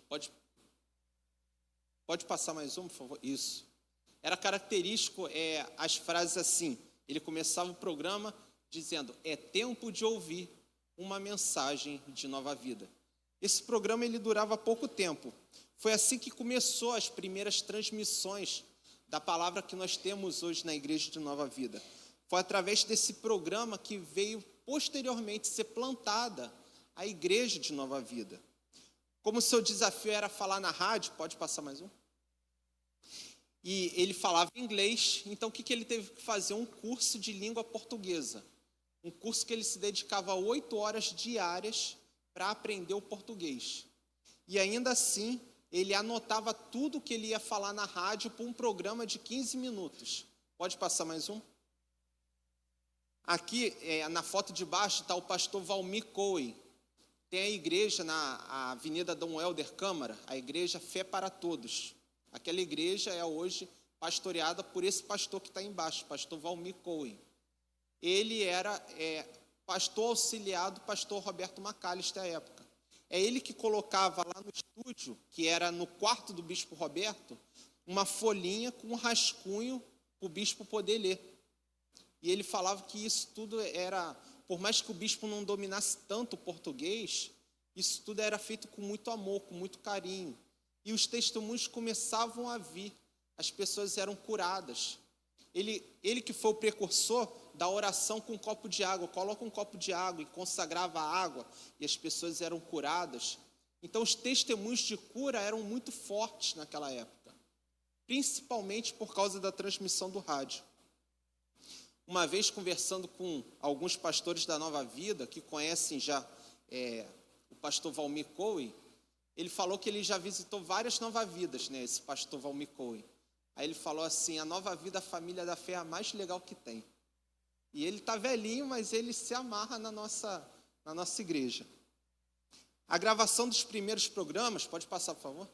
Pode passar mais um, por favor? Isso. Era característico as frases assim. Ele começava o programa dizendo: é tempo de ouvir uma mensagem de nova vida. Esse programa ele durava pouco tempo. Foi assim que começou as primeiras transmissões da palavra que nós temos hoje na Igreja de Nova Vida. Foi através desse programa que veio posteriormente ser plantada a Igreja de Nova Vida. Como o seu desafio era falar na rádio, pode passar mais um? E ele falava inglês, então o que ele teve que fazer? Um curso de língua portuguesa. Um curso que ele se dedicava 8 horas diárias para aprender o português. E ainda assim, ele anotava tudo que ele ia falar na rádio para um programa de 15 minutos. Pode passar mais um? Aqui, na foto de baixo, está o pastor Valmir Cohen. Tem a igreja na Avenida Dom Helder Câmara, a igreja Fé para Todos. Aquela igreja é hoje pastoreada por esse pastor que está embaixo, pastor Valmir Cohen. Ele era pastor auxiliar do pastor Roberto Macalister à época. É ele que colocava lá no estúdio, que era no quarto do bispo Roberto, uma folhinha com um rascunho para o bispo poder ler. E ele falava que isso tudo era, por mais que o bispo não dominasse tanto o português, isso tudo era feito com muito amor, com muito carinho. E os testemunhos começavam a vir, as pessoas eram curadas. Ele que foi o precursor da oração com um copo de água, coloca um copo de água e consagrava a água, e as pessoas eram curadas. Então os testemunhos de cura eram muito fortes naquela época, principalmente por causa da transmissão do rádio. Uma vez conversando com alguns pastores da Nova Vida, que conhecem já o pastor Valmir Cohen, ele falou que ele já visitou várias Nova Vidas, né, esse pastor Valmir Cohen. Aí ele falou assim: a Nova Vida, a família da fé é a mais legal que tem. E ele está velhinho, mas ele se amarra na nossa igreja. A gravação dos primeiros programas, pode passar, por favor?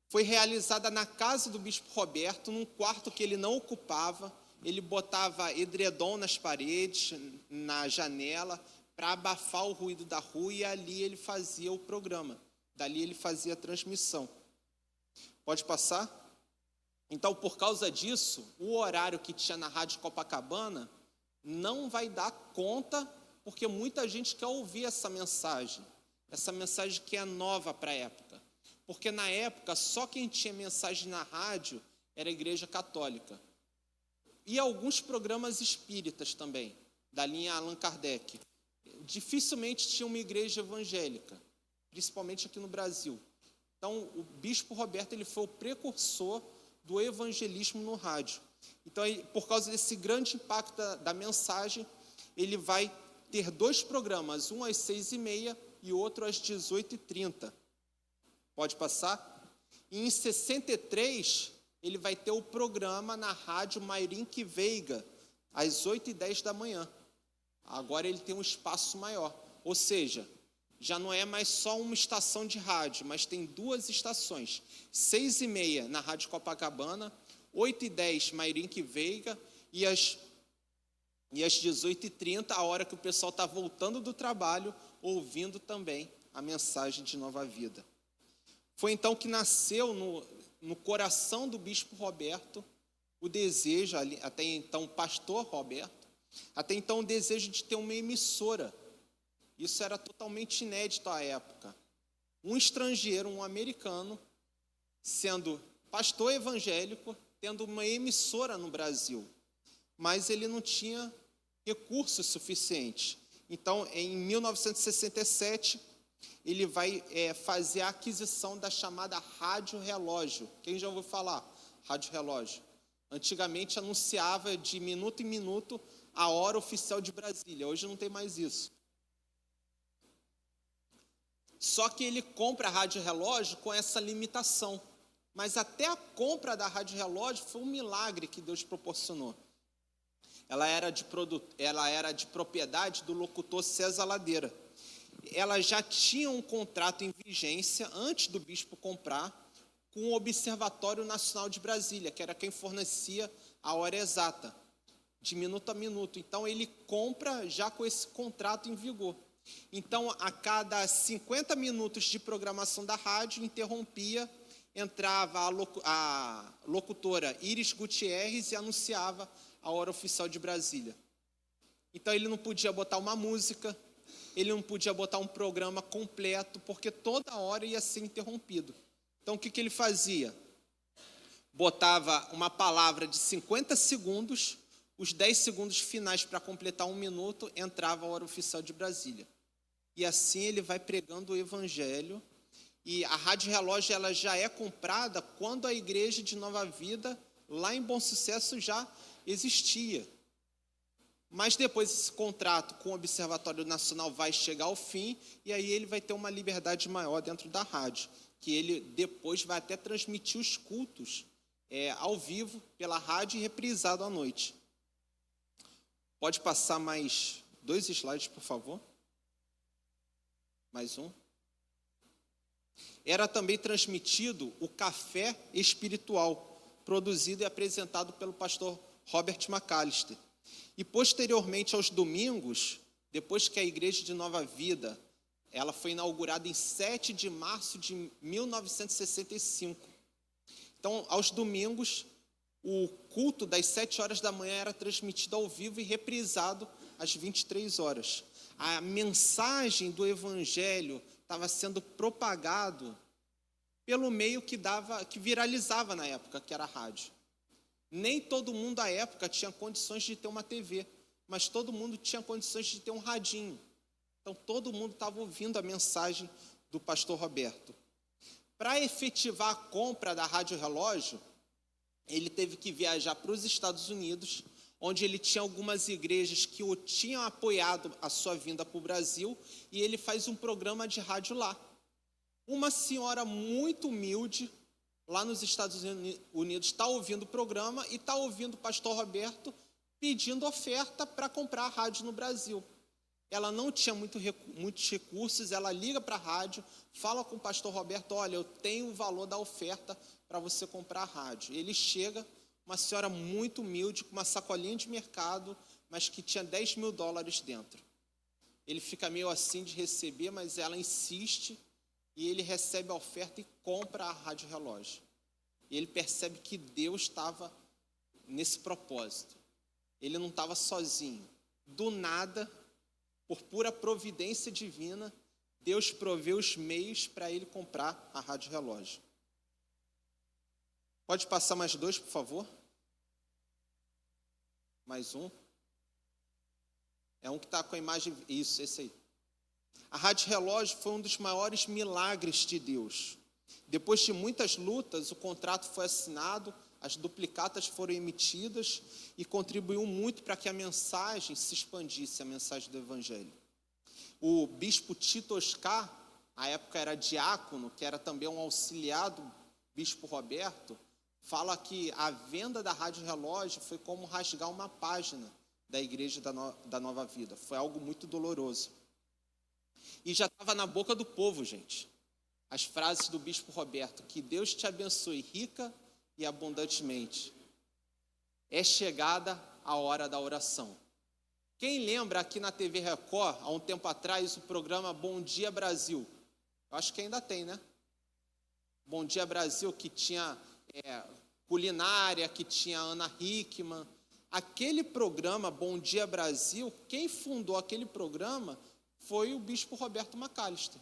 Foi realizada na casa do bispo Roberto, num quarto que ele não ocupava. Ele botava edredom nas paredes, na janela, para abafar o ruído da rua, e ali ele fazia o programa. Dali ele fazia a transmissão. Pode passar? Então, por causa disso, o horário que tinha na Rádio Copacabana não vai dar conta, porque muita gente quer ouvir essa mensagem que é nova para a época. Porque na época, só quem tinha mensagem na rádio era a Igreja Católica. E alguns programas espíritas também, da linha Allan Kardec. Dificilmente tinha uma igreja evangélica, principalmente aqui no Brasil. Então, o bispo Roberto ele foi o precursor do evangelismo no rádio. Então, por causa desse grande impacto da mensagem, ele vai ter 2 programas, um às 6h30 e outro às 18h30. Pode passar? E em 63, ele vai ter o programa na rádio Mairinque Veiga, às 8h10 da manhã. Agora ele tem um espaço maior, ou seja, já não é mais só uma estação de rádio, mas tem 2 estações, 6h30 na Rádio Copacabana, 8h10 Mairinque Veiga e às 18h30, a hora que o pessoal está voltando do trabalho, ouvindo também a mensagem de nova vida. Foi então que nasceu no coração do bispo Roberto o desejo, até então pastor Roberto, até então o desejo de ter uma emissora. Isso era totalmente inédito à época. Um estrangeiro, um americano, sendo pastor evangélico, tendo uma emissora no Brasil. Mas ele não tinha recursos suficientes. Então, em 1967, ele vai fazer a aquisição da chamada Rádio Relógio. Quem já ouviu falar? Rádio Relógio. Antigamente anunciava de minuto em minuto a hora oficial de Brasília. Hoje não tem mais isso. Só que ele compra a Rádio Relógio com essa limitação. Mas até a compra da Rádio Relógio foi um milagre que Deus proporcionou. Ela era de propriedade do locutor César Ladeira. Ela já tinha um contrato em vigência antes do bispo comprar com o Observatório Nacional de Brasília, que era quem fornecia a hora exata, de minuto a minuto. Então ele compra já com esse contrato em vigor. Então, a cada 50 minutos de programação da rádio, interrompia entrava a locutora Iris Gutierrez e anunciava a hora oficial de Brasília. Então ele não podia botar uma música, ele não podia botar um programa completo, porque toda hora ia ser interrompido. Então o que ele fazia? Botava uma palavra de 50 segundos, os 10 segundos finais para completar 1 minuto, entrava a hora oficial de Brasília. E assim ele vai pregando o evangelho. E a Rádio Relógio ela já é comprada quando a igreja de Nova Vida, lá em Bom Sucesso, já existia. Mas depois esse contrato com o Observatório Nacional vai chegar ao fim, e aí ele vai ter uma liberdade maior dentro da rádio, que ele depois vai até transmitir os cultos ao vivo pela rádio e reprisado à noite. Pode passar mais 2 slides, por favor? Mais um. Era também transmitido o Café Espiritual, produzido e apresentado pelo pastor Robert McAllister. E posteriormente aos domingos, depois que a Igreja de Nova Vida, ela foi inaugurada em 7 de março de 1965. Então, aos domingos, o culto das 7 horas da manhã era transmitido ao vivo e reprisado às 23 horas. A mensagem do Evangelho estava sendo propagado pelo meio que viralizava na época, que era a rádio. Nem todo mundo à época tinha condições de ter uma TV, mas todo mundo tinha condições de ter um radinho. Então todo mundo estava ouvindo a mensagem do pastor Roberto. Para efetivar a compra da Rádio Relógio, ele teve que viajar para os Estados Unidos, onde ele tinha algumas igrejas que o tinham apoiado a sua vinda para o Brasil, e ele faz um programa de rádio lá. Uma senhora muito humilde, lá nos Estados Unidos, está ouvindo o programa e está ouvindo o pastor Roberto pedindo oferta para comprar a rádio no Brasil. Ela não tinha muitos recursos, ela liga para a rádio, fala com o pastor Roberto, olha, eu tenho o valor da oferta para você comprar a rádio. Ele chega, uma senhora muito humilde, com uma sacolinha de mercado, mas que tinha $10.000 dentro. Ele fica meio assim de receber, mas ela insiste, e ele recebe a oferta e compra a Rádio Relógio. E ele percebe que Deus estava nesse propósito. Ele não estava sozinho. Do nada, por pura providência divina, Deus proveu os meios para ele comprar a Rádio Relógio. Pode passar mais 2, por favor? Mais um. É um que está com a imagem... Isso, esse aí. A Rádio Relógio foi um dos maiores milagres de Deus. Depois de muitas lutas, o contrato foi assinado, as duplicatas foram emitidas e contribuiu muito para que a mensagem se expandisse, a mensagem do Evangelho. O bispo Tito Oscar, à época era diácono, que era também um auxiliar do bispo Roberto, fala que a venda da Rádio Relógio foi como rasgar uma página da Igreja da Nova Vida. Foi algo muito doloroso. E já estava na boca do povo, gente, as frases do bispo Roberto, que Deus te abençoe rica e abundantemente. É chegada a hora da oração. Quem lembra aqui na TV Record, há um tempo atrás, o programa Bom Dia Brasil? Eu acho que ainda tem, né? Bom Dia Brasil, que tinha culinária, que tinha Ana Hickman. Aquele programa, Bom Dia Brasil, quem fundou aquele programa foi o bispo Roberto McAllister.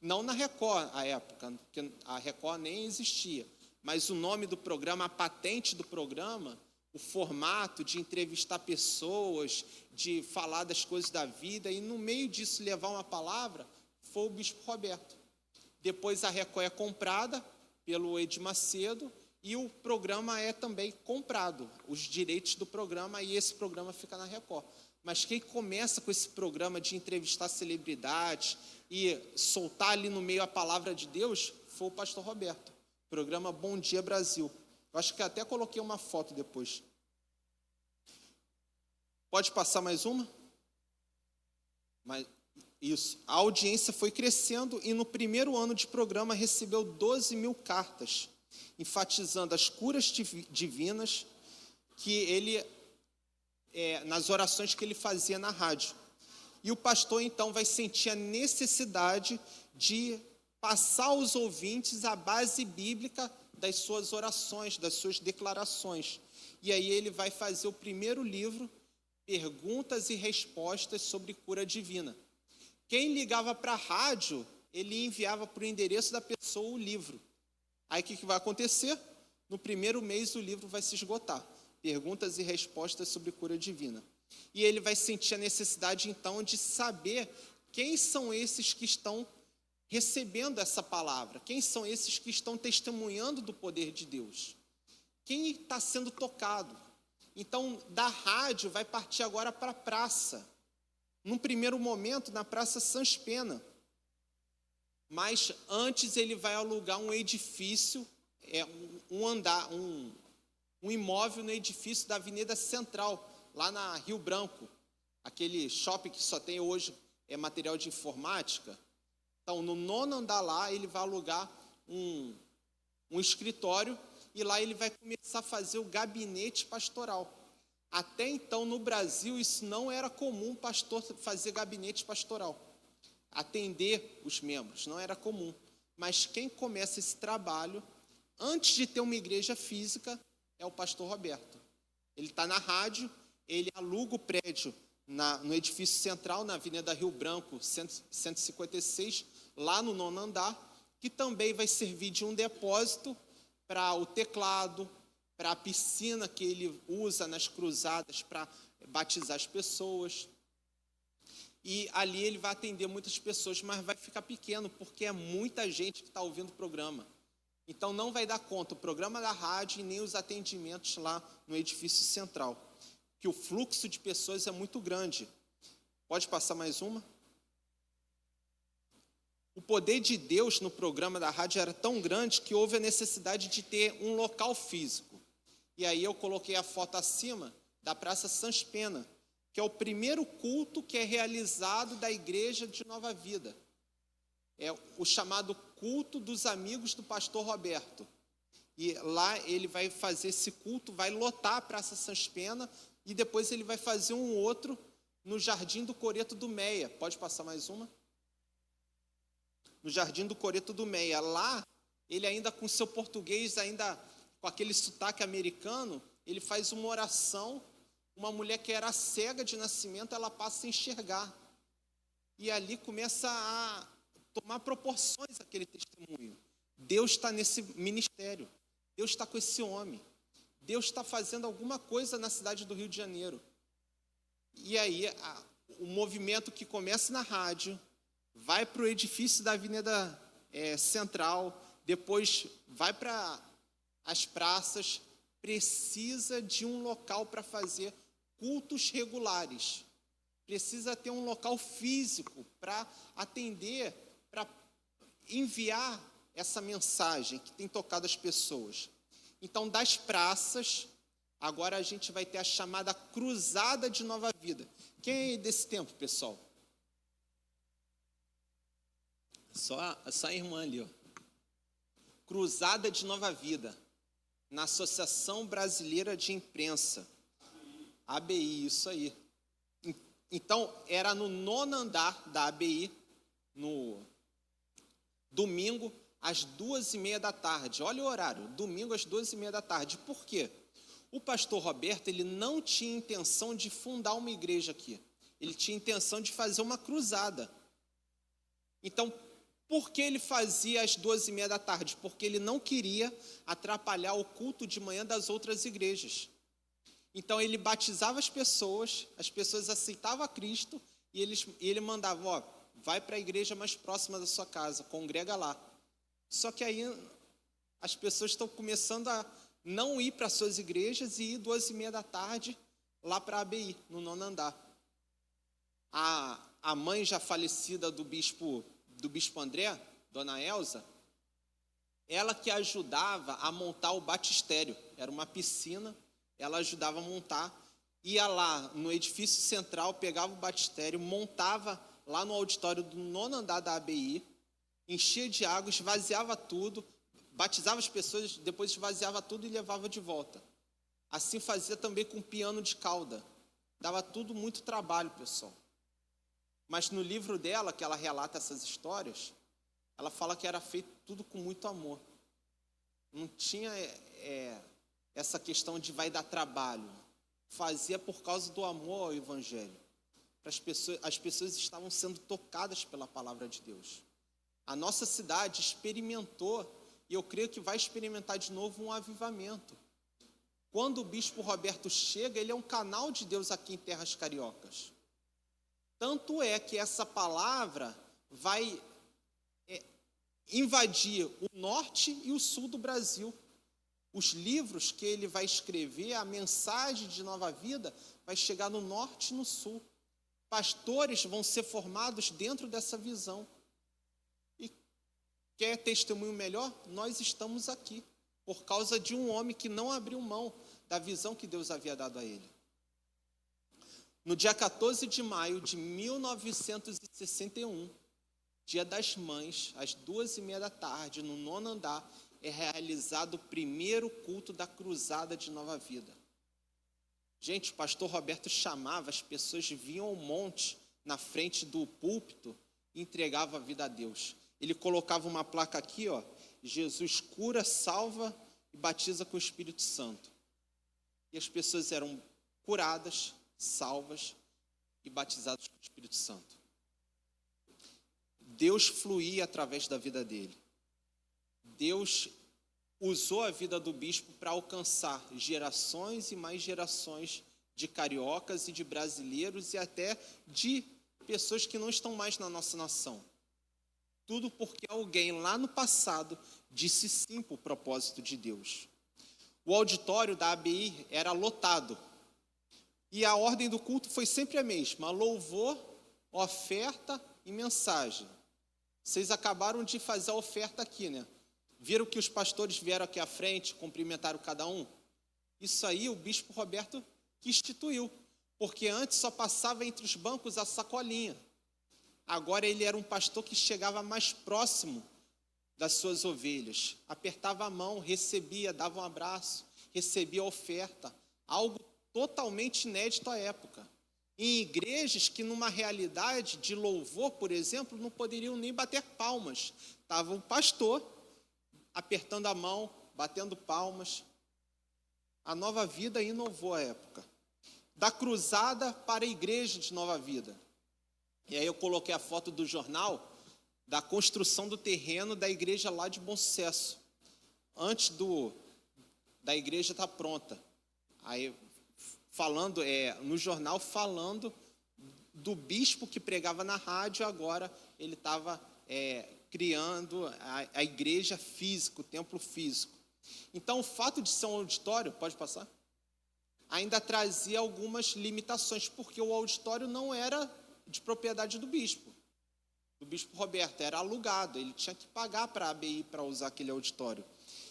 Não na Record, à época, porque a Record nem existia. Mas o nome do programa, a patente do programa, o formato de entrevistar pessoas, de falar das coisas da vida, e no meio disso levar uma palavra, foi o bispo Roberto. Depois a Record é comprada pelo Edir Macedo, e o programa é também comprado, os direitos do programa, e esse programa fica na Record. Mas quem começa com esse programa de entrevistar celebridades e soltar ali no meio a palavra de Deus foi o pastor Roberto. Programa Bom Dia Brasil. Eu acho que até coloquei uma foto depois. Pode passar mais uma? Isso. A audiência foi crescendo e no primeiro ano de programa recebeu 12.000 cartas, enfatizando as curas divinas que ele... nas orações que ele fazia na rádio. E o pastor, então, vai sentir a necessidade de passar aos ouvintes a base bíblica das suas orações, das suas declarações. E aí ele vai fazer o primeiro livro, Perguntas e Respostas sobre Cura Divina. Quem ligava para a rádio, ele enviava para o endereço da pessoa o livro. Aí o que vai acontecer? No primeiro mês o livro vai se esgotar. Perguntas e Respostas sobre Cura Divina. E ele vai sentir a necessidade, então, de saber quem são esses que estão recebendo essa palavra, quem são esses que estão testemunhando do poder de Deus, quem está sendo tocado. Então, da rádio vai partir agora para a praça, num primeiro momento na Praça Sans Pena, mas antes ele vai alugar um edifício, um imóvel no edifício da Avenida Central, lá na Rio Branco, aquele shopping que só tem hoje material de informática. Então, no 9º andar lá, ele vai alugar um escritório e lá ele vai começar a fazer o gabinete pastoral. Até então, no Brasil, isso não era comum, pastor fazer gabinete pastoral, atender os membros, não era comum. Mas quem começa esse trabalho, antes de ter uma igreja física, é o pastor Roberto. Ele está na rádio, ele aluga o prédio no edifício central, na Avenida Rio Branco, 156, lá no 9º andar, que também vai servir de um depósito para o teclado, para a piscina que ele usa nas cruzadas para batizar as pessoas. E ali ele vai atender muitas pessoas, mas vai ficar pequeno, porque é muita gente que está ouvindo o programa. Então não vai dar conta o programa da rádio e nem os atendimentos lá no edifício central, que o fluxo de pessoas é muito grande. Pode passar mais uma? O poder de Deus no programa da rádio era tão grande que houve a necessidade de ter um local físico. E aí eu coloquei a foto acima da Praça Sans Pena, que é o primeiro culto que é realizado da Igreja de Nova Vida. É o chamado culto dos amigos do pastor Roberto. E lá ele vai fazer esse culto, vai lotar a Praça Sans Pena, e depois ele vai fazer um outro no Jardim do Coreto do Meia. Pode passar mais uma? No Jardim do Coreto do Meia. Lá, ele ainda com seu português, ainda com aquele sotaque americano, ele faz uma oração. Uma mulher que era cega de nascimento, ela passa a enxergar. E ali começa a tomar proporções aquele testemunho. Deus está nesse ministério. Deus está com esse homem. Deus está fazendo alguma coisa na cidade do Rio de Janeiro. E aí, o movimento que começa na rádio, vai para o edifício da Avenida Central, depois vai para as praças, precisa de um local para fazer cultos regulares. Precisa ter um local físico para atender, para enviar essa mensagem que tem tocado as pessoas. Então, das praças, agora a gente vai ter a chamada Cruzada de Nova Vida. Quem é desse tempo, pessoal? Só a irmã ali, ó. Cruzada de Nova Vida, na Associação Brasileira de Imprensa. ABI, isso aí. Então, era no 9º andar da ABI, no domingo, às 2h30 da tarde. Olha o horário, domingo às 2h30 da tarde. Por quê? O pastor Roberto, ele não tinha intenção de fundar uma igreja aqui. Ele tinha intenção de fazer uma cruzada. Então, por que ele fazia às 2h30 da tarde? Porque ele não queria atrapalhar o culto de manhã das outras igrejas. Então, ele batizava as pessoas aceitavam a Cristo, e ele mandava, ó, vai para a igreja mais próxima da sua casa, congrega lá. Só que aí as pessoas estão começando a não ir para suas igrejas e ir 2h30 da tarde lá para a ABI, no 9º andar. A mãe já falecida do bispo André, dona Elza, ela que ajudava a montar o batistério. Era uma piscina, ela ajudava a montar. Ia lá no edifício central, pegava o batistério, montava lá no auditório do 9º andar da ABI, enchia de água, esvaziava tudo, batizava as pessoas, depois esvaziava tudo e levava de volta. Assim fazia também com piano de cauda. Dava tudo muito trabalho, pessoal. Mas no livro dela, que ela relata essas histórias, ela fala que era feito tudo com muito amor. Não tinha essa questão de vai dar trabalho. Fazia por causa do amor ao evangelho. As pessoas estavam sendo tocadas pela palavra de Deus. A nossa cidade experimentou, e eu creio que vai experimentar de novo, um avivamento. Quando o bispo Roberto chega, ele é um canal de Deus aqui em terras cariocas. Tanto é que essa palavra vai invadir o norte e o sul do Brasil. Os livros que ele vai escrever, a mensagem de nova vida, vai chegar no norte e no sul. Pastores vão ser formados dentro dessa visão. E quer testemunho melhor? Nós estamos aqui, por causa de um homem que não abriu mão da visão que Deus havia dado a ele. No dia 14 de maio de 1961, dia das mães, às 2h30 da tarde, no 9º andar, é realizado o primeiro culto da Cruzada de Nova Vida. Gente, o pastor Roberto chamava, as pessoas vinham ao monte, na frente do púlpito, e entregavam a vida a Deus. Ele colocava uma placa aqui, ó, Jesus cura, salva e batiza com o Espírito Santo. E as pessoas eram curadas, salvas e batizadas com o Espírito Santo. Deus fluía através da vida dele. Deus usou a vida do bispo para alcançar gerações e mais gerações de cariocas e de brasileiros e até de pessoas que não estão mais na nossa nação. Tudo porque alguém lá no passado disse sim para o propósito de Deus. O auditório da ABI era lotado. E a ordem do culto foi sempre a mesma: louvor, oferta e mensagem. Vocês acabaram de fazer a oferta aqui, né? Viram que os pastores vieram aqui à frente, cumprimentaram cada um? Isso aí o bispo Roberto que instituiu, porque antes só passava entre os bancos a sacolinha. Agora ele era um pastor que chegava mais próximo das suas ovelhas, apertava a mão, recebia, dava um abraço, recebia a oferta, algo totalmente inédito à época. Em igrejas que numa realidade de louvor, por exemplo, não poderiam nem bater palmas. Estava o pastor apertando a mão, batendo palmas. A Nova Vida inovou a época. Da cruzada para a igreja de Nova Vida. E aí eu coloquei a foto do jornal da construção do terreno da igreja lá de Bom Sucesso. Antes da igreja estar pronta. Aí falando, no jornal falando do bispo que pregava na rádio, agora ele estava criando a igreja física, o templo físico. Então, o fato de ser um auditório, pode passar? Ainda trazia algumas limitações, porque o auditório não era de propriedade do bispo Roberto, era alugado, ele tinha que pagar para a ABI para usar aquele auditório.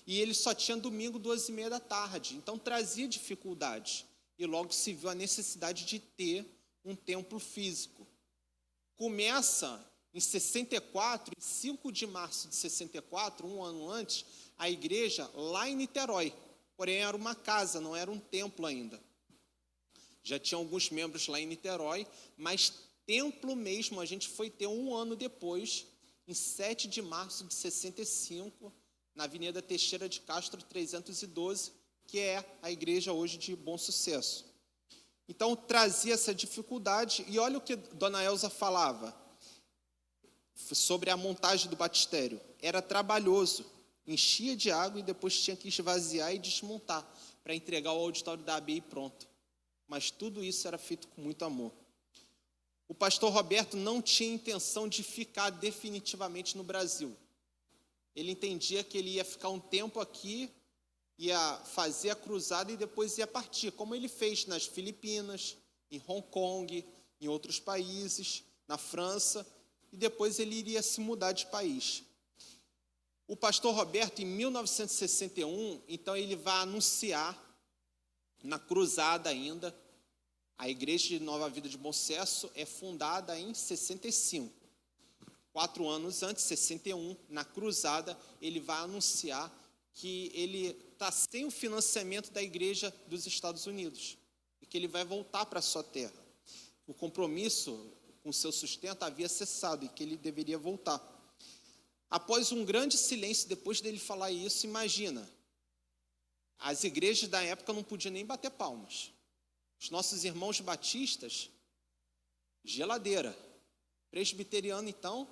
E ele só tinha domingo, 2h30 da tarde, então trazia dificuldades. E logo se viu a necessidade de ter um templo físico. Começa em 64, em 5 de março de 64, um ano antes, a igreja lá em Niterói. Porém, era uma casa, não era um templo ainda. Já tinha alguns membros lá em Niterói, mas templo mesmo a gente foi ter um ano depois, em 7 de março de 65, na Avenida Teixeira de Castro 312, que é a igreja hoje de Bom Sucesso. Então, trazia essa dificuldade, e olha o que Dona Elza falava sobre a montagem do batistério. Era trabalhoso, enchia de água e depois tinha que esvaziar e desmontar para entregar o auditório da ABI pronto. Mas tudo isso era feito com muito amor. O pastor Roberto não tinha intenção de ficar definitivamente no Brasil. Ele entendia que ele ia ficar um tempo aqui, ia fazer a cruzada e depois ia partir, como ele fez nas Filipinas, em Hong Kong, em outros países, na França, e depois ele iria se mudar de país. O pastor Roberto, em 1961, então ele vai anunciar, na cruzada ainda, a igreja de Nova Vida de Bom Sucesso é fundada em 65. 4 anos antes, 61, na cruzada, ele vai anunciar que ele está sem o financiamento da igreja dos Estados Unidos e que ele vai voltar para a sua terra. O compromisso com seu sustento havia cessado e que ele deveria voltar. Após um grande silêncio, depois dele falar isso, imagina, as igrejas da época não podiam nem bater palmas. Os nossos irmãos batistas, geladeira. Presbiteriano, então,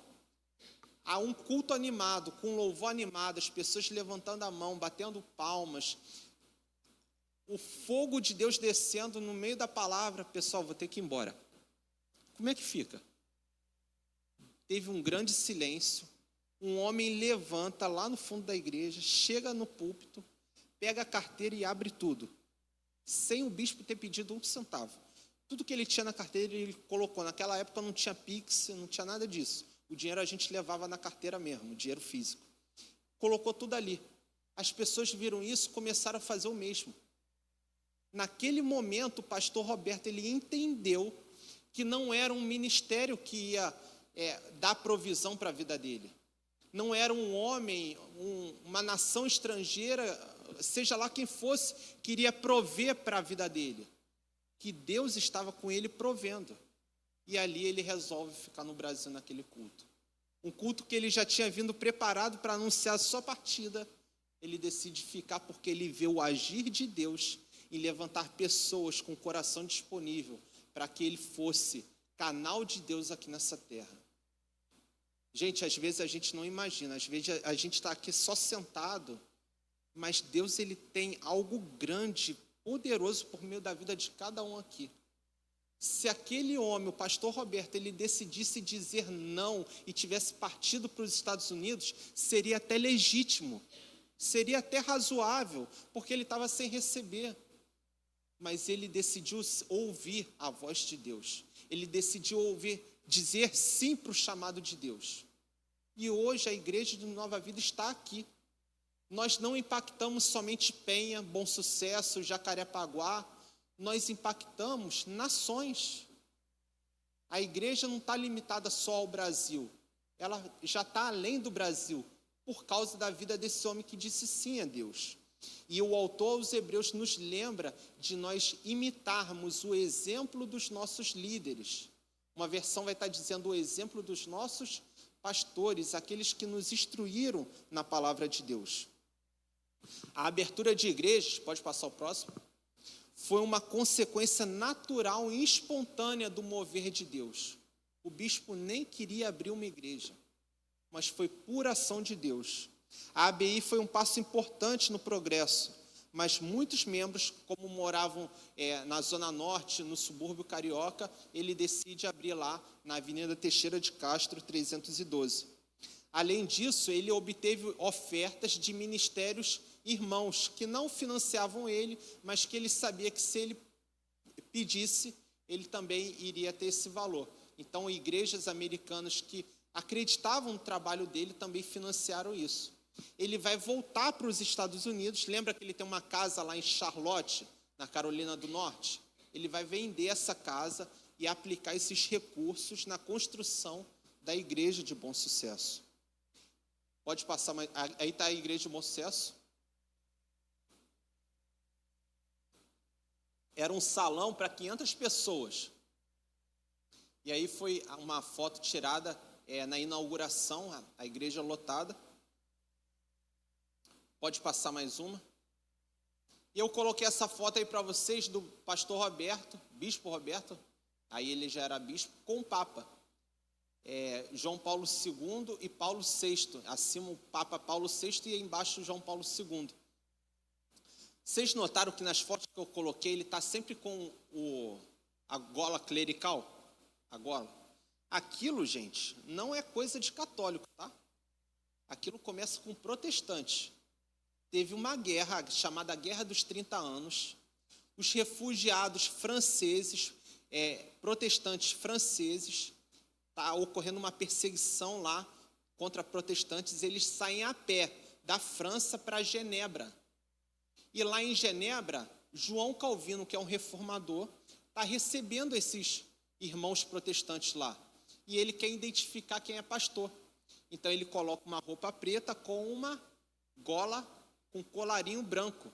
há um culto animado, com louvor animado, as pessoas levantando a mão, batendo palmas, o fogo de Deus descendo no meio da palavra. Pessoal, vou ter que ir embora. Como é que fica? Teve um grande silêncio, um homem levanta lá no fundo da igreja, chega no púlpito, pega a carteira e abre tudo, sem o bispo ter pedido um centavo. Tudo que ele tinha na carteira, ele colocou. Naquela época não tinha Pix, não tinha nada disso. O dinheiro a gente levava na carteira mesmo, o dinheiro físico. Colocou tudo ali. As pessoas viram isso e começaram a fazer o mesmo. Naquele momento, o pastor Roberto, ele entendeu que não era um ministério que ia dar provisão para a vida dele. Não era um homem, uma nação estrangeira, seja lá quem fosse, que iria prover para a vida dele. Que Deus estava com ele provendo. E ali ele resolve ficar no Brasil naquele culto. Um culto que ele já tinha vindo preparado para anunciar a sua partida. Ele decide ficar porque ele vê o agir de Deus em levantar pessoas com o coração disponível para que ele fosse canal de Deus aqui nessa terra. Gente, às vezes a gente não imagina, às vezes a gente está aqui só sentado, mas Deus, ele tem algo grande, poderoso por meio da vida de cada um aqui. Se aquele homem, o pastor Roberto, ele decidisse dizer não e tivesse partido para os Estados Unidos, seria até legítimo, seria até razoável, porque ele estava sem receber. Mas ele decidiu ouvir a voz de Deus. Ele decidiu dizer sim para o chamado de Deus. E hoje a igreja de Nova Vida está aqui. Nós não impactamos somente Penha, Bom Sucesso, Jacarepaguá, nós impactamos nações. A igreja não está limitada só ao Brasil, ela já está além do Brasil, por causa da vida desse homem que disse sim a Deus. E o autor aos Hebreus nos lembra de nós imitarmos o exemplo dos nossos líderes. Uma versão vai estar dizendo o exemplo dos nossos pastores, aqueles que nos instruíram na palavra de Deus. A abertura de igrejas, pode passar o próximo, foi uma consequência natural e espontânea do mover de Deus. O bispo nem queria abrir uma igreja, mas foi pura ação de Deus. A ABI foi um passo importante no progresso, mas muitos membros, como moravam na Zona Norte, no subúrbio carioca, ele decide abrir lá na Avenida Teixeira de Castro, 312. Além disso, ele obteve ofertas de ministérios irmãos que não financiavam ele, mas que ele sabia que se ele pedisse, ele também iria ter esse valor. Então, igrejas americanas que acreditavam no trabalho dele também financiaram isso. Ele vai voltar para os Estados Unidos. Lembra que ele tem uma casa lá em Charlotte, na Carolina do Norte? Ele vai vender essa casa e aplicar esses recursos na construção da igreja de Bom Sucesso. Pode passar, aí está a igreja de Bom Sucesso. Era um salão para 500 pessoas. E aí foi uma foto tirada na inauguração, a igreja lotada. Pode passar mais uma. E eu coloquei essa foto aí para vocês do pastor Roberto, bispo Roberto, aí ele já era bispo, com o Papa. João Paulo II e Paulo VI, acima o Papa Paulo VI e embaixo João Paulo II. Vocês notaram que nas fotos que eu coloquei, ele está sempre com a gola clerical? A gola. Aquilo, gente, não é coisa de católico, tá? Aquilo começa com protestantes. Teve uma guerra chamada Guerra dos 30 Anos. Os refugiados franceses, protestantes franceses, está ocorrendo uma perseguição lá contra protestantes. Eles saem a pé da França para Genebra. E lá em Genebra, João Calvino, que é um reformador, está recebendo esses irmãos protestantes lá. E ele quer identificar quem é pastor. Então ele coloca uma roupa preta com uma gola com colarinho branco.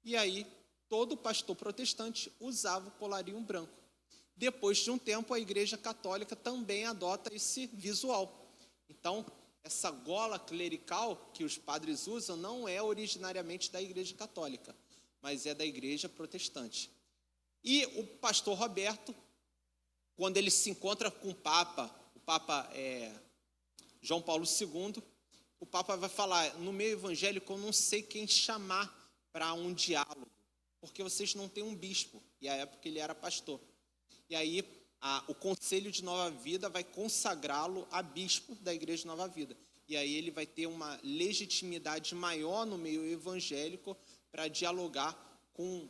E aí, todo pastor protestante usava o colarinho branco. Depois de um tempo, a Igreja Católica também adota esse visual. Então, essa gola clerical que os padres usam não é originariamente da Igreja Católica, mas é da Igreja Protestante. E o pastor Roberto, quando ele se encontra com o Papa João Paulo II, o Papa vai falar: no meio evangélico eu não sei quem chamar para um diálogo, porque vocês não têm um bispo. E à época ele era pastor. E aí o Conselho de Nova Vida vai consagrá-lo a bispo da Igreja de Nova Vida. E aí ele vai ter uma legitimidade maior no meio evangélico para dialogar com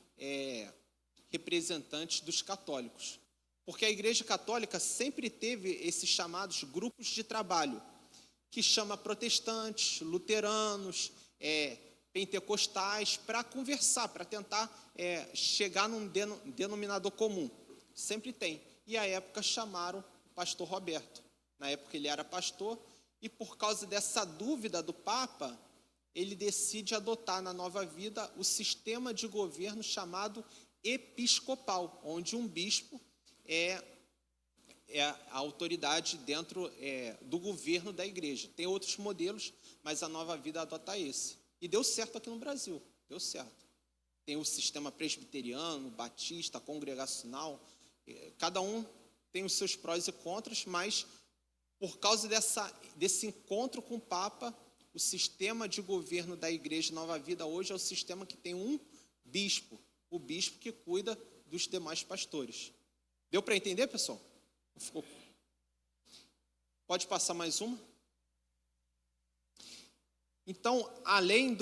representantes dos católicos. Porque a Igreja Católica sempre teve esses chamados grupos de trabalho, que chama protestantes, luteranos, pentecostais, para conversar, para tentar chegar num denominador comum. Sempre tem. E à época chamaram o pastor Roberto. Na época ele era pastor, e por causa dessa dúvida do Papa, ele decide adotar na Nova Vida o sistema de governo chamado episcopal, onde um bispo é a autoridade dentro do governo da igreja. Tem outros modelos, mas a Nova Vida adota esse. E deu certo aqui no Brasil, deu certo. Tem o sistema presbiteriano, batista, congregacional, cada um tem os seus prós e contras, mas por causa desse encontro com o Papa, o sistema de governo da Igreja Nova Vida hoje é o sistema que tem um bispo, o bispo que cuida dos demais pastores. Deu para entender, pessoal? Ficou? Pode passar mais uma? Então, além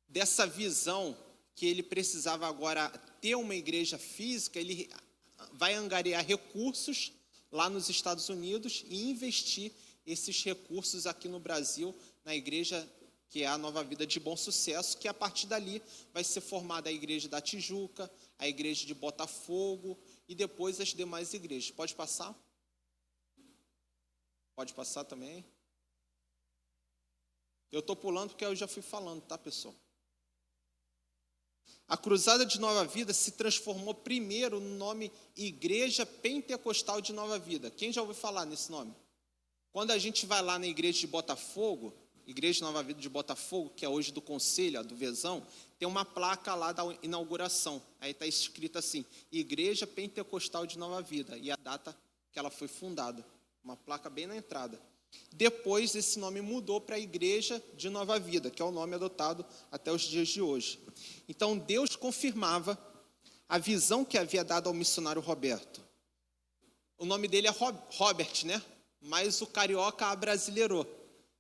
dessa visão que ele precisava agora ter uma igreja física, ele vai angariar recursos lá nos Estados Unidos e investir esses recursos aqui no Brasil, na igreja que é a Nova Vida de Bom Sucesso, que a partir dali vai ser formada a igreja da Tijuca, a igreja de Botafogo e depois as demais igrejas. Pode passar? Pode passar também? Eu estou pulando porque eu já fui falando, tá, pessoal? A Cruzada de Nova Vida se transformou primeiro no nome Igreja Pentecostal de Nova Vida. Quem já ouviu falar nesse nome? Quando a gente vai lá na igreja de Botafogo, Igreja de Nova Vida de Botafogo, que é hoje do Conselho, do Vezão, tem uma placa lá da inauguração. Aí está escrito assim: Igreja Pentecostal de Nova Vida, e a data que ela foi fundada. Uma placa bem na entrada. Depois, esse nome mudou para a Igreja de Nova Vida, que é o nome adotado até os dias de hoje. Então, Deus confirmava a visão que havia dado ao missionário Roberto. O nome dele é Robert, né? Mas o carioca abrasileirou.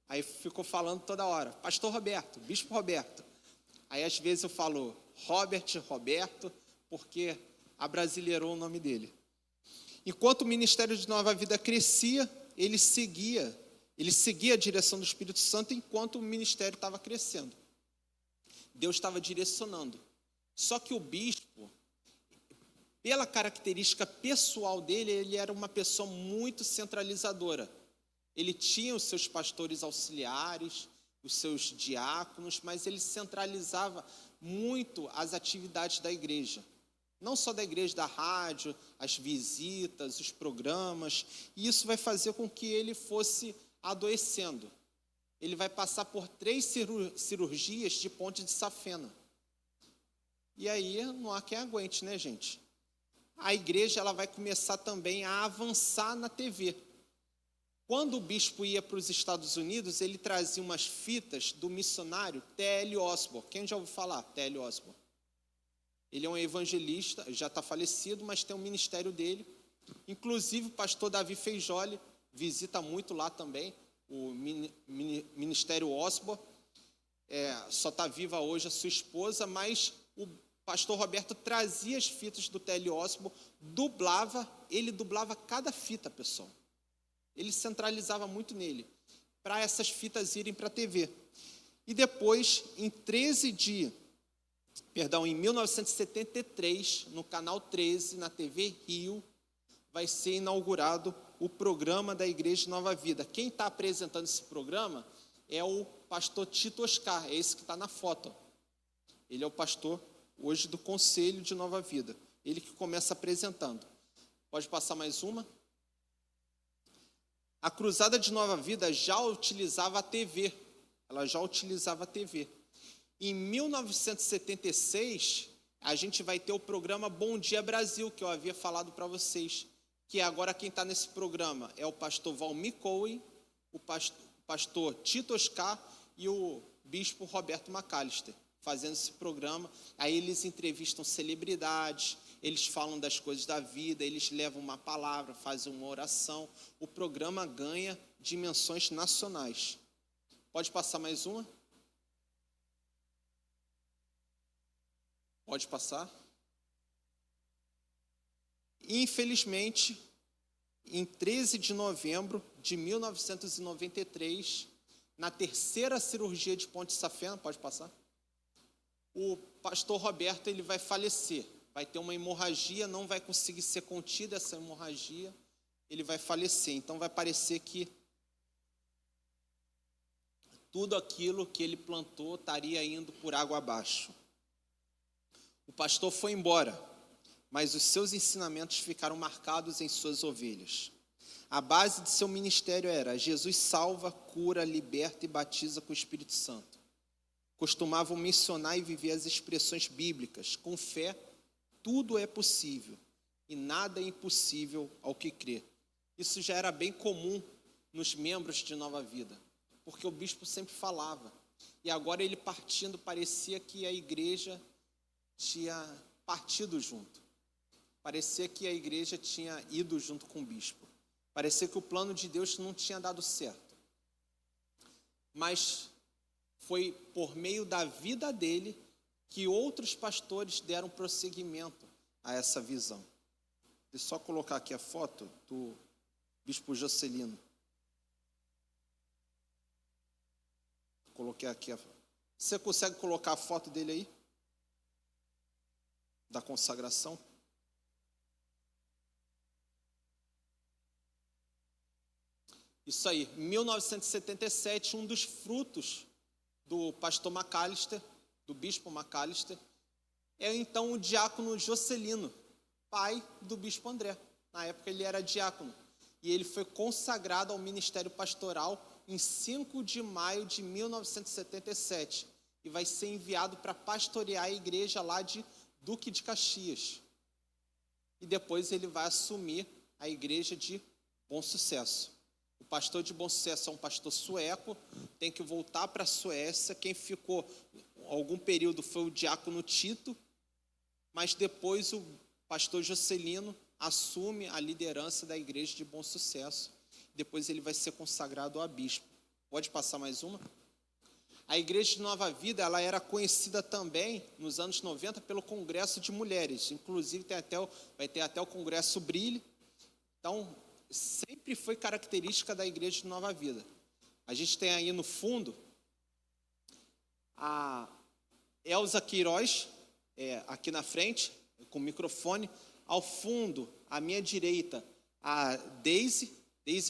Aí ficou falando toda hora, Pastor Roberto, Bispo Roberto. Aí, às vezes, eu falo Robert, Roberto, porque abrasileirou o nome dele. Enquanto o ministério de Nova Vida crescia, ele seguia a direção do Espírito Santo enquanto o ministério estava crescendo. Deus estava direcionando. Só que o bispo, pela característica pessoal dele, ele era uma pessoa muito centralizadora. Ele tinha os seus pastores auxiliares, os seus diáconos, mas ele centralizava muito as atividades da igreja. Não só da igreja, da rádio, as visitas, os programas. E isso vai fazer com que ele fosse adoecendo. Ele vai passar por 3 cirurgias de ponte de safena. E aí não há quem aguente, né, gente? A igreja ela vai começar também a avançar na TV. Quando o bispo ia para os Estados Unidos, ele trazia umas fitas do missionário T.L. Osborne. Quem já ouviu falar? T.L. Osborne. Ele é um evangelista, já está falecido, mas tem um ministério dele. Inclusive, o pastor Davi Feijoli visita muito lá também, o ministério Osborne. Só está viva hoje a sua esposa, mas o pastor Roberto trazia as fitas do T.L. Osborne, ele dublava cada fita, pessoal. Ele centralizava muito nele, para essas fitas irem para a TV. E depois, em 1973, no canal 13, na TV Rio, vai ser inaugurado o programa da Igreja Nova Vida. Quem está apresentando esse programa é o pastor Tito Oscar, é esse que está na foto. Ele é o pastor hoje do Conselho de Nova Vida. Ele que começa apresentando. Pode passar mais uma? A Cruzada de Nova Vida já utilizava a TV. Ela já utilizava a TV. Em 1976, a gente vai ter o programa Bom Dia Brasil, que eu havia falado para vocês. Que agora quem está nesse programa é o pastor Valmir Cohen, o pastor Tito Oscar e o bispo Roberto Macalister, fazendo esse programa. Aí eles entrevistam celebridades, eles falam das coisas da vida, eles levam uma palavra, fazem uma oração. O programa ganha dimensões nacionais. Pode passar mais uma? Pode passar? Infelizmente, em 13 de novembro de 1993, na terceira cirurgia de Ponte Safena, pode passar? O pastor Roberto ele vai falecer, vai ter uma hemorragia, não vai conseguir ser contida essa hemorragia, ele vai falecer. Então vai parecer que tudo aquilo que ele plantou estaria indo por água abaixo. O pastor foi embora, mas os seus ensinamentos ficaram marcados em suas ovelhas. A base de seu ministério era: Jesus salva, cura, liberta e batiza com o Espírito Santo. Costumavam mencionar e viver as expressões bíblicas: com fé, tudo é possível e nada é impossível ao que crê. Isso já era bem comum nos membros de Nova Vida, porque o bispo sempre falava. E agora ele partindo, parecia que a igreja tinha partido junto. Parecia que a igreja tinha ido junto com o bispo. Parecia que o plano de Deus não tinha dado certo. Mas foi por meio da vida dele que outros pastores deram prosseguimento a essa visão. Deixa eu só colocar aqui a foto do bispo Jocelino. Coloquei aqui a foto. Você consegue colocar a foto dele aí? Da consagração? Isso aí, 1977, um dos frutos do pastor Macalister, do bispo Macalister, é então o diácono Jocelino, pai do bispo André. Na época ele era diácono. E ele foi consagrado ao ministério pastoral em 5 de maio de 1977. E vai ser enviado para pastorear a igreja lá de Duque de Caxias. E depois ele vai assumir a igreja de Bom Sucesso. O pastor de Bom Sucesso é um pastor sueco, tem que voltar para a Suécia. Quem ficou algum período foi o diácono Tito, mas depois o pastor Jocelino assume a liderança da igreja de Bom Sucesso. Depois ele vai ser consagrado a bispo. Pode passar mais uma? A igreja de Nova Vida, ela era conhecida também nos anos 90 pelo Congresso de Mulheres. Inclusive vai ter até o Congresso Brilhe. Então, sempre foi característica da igreja de Nova Vida. A gente tem aí no fundo a Elza Queiroz, aqui na frente, com o microfone. Ao fundo, à minha direita, a Deise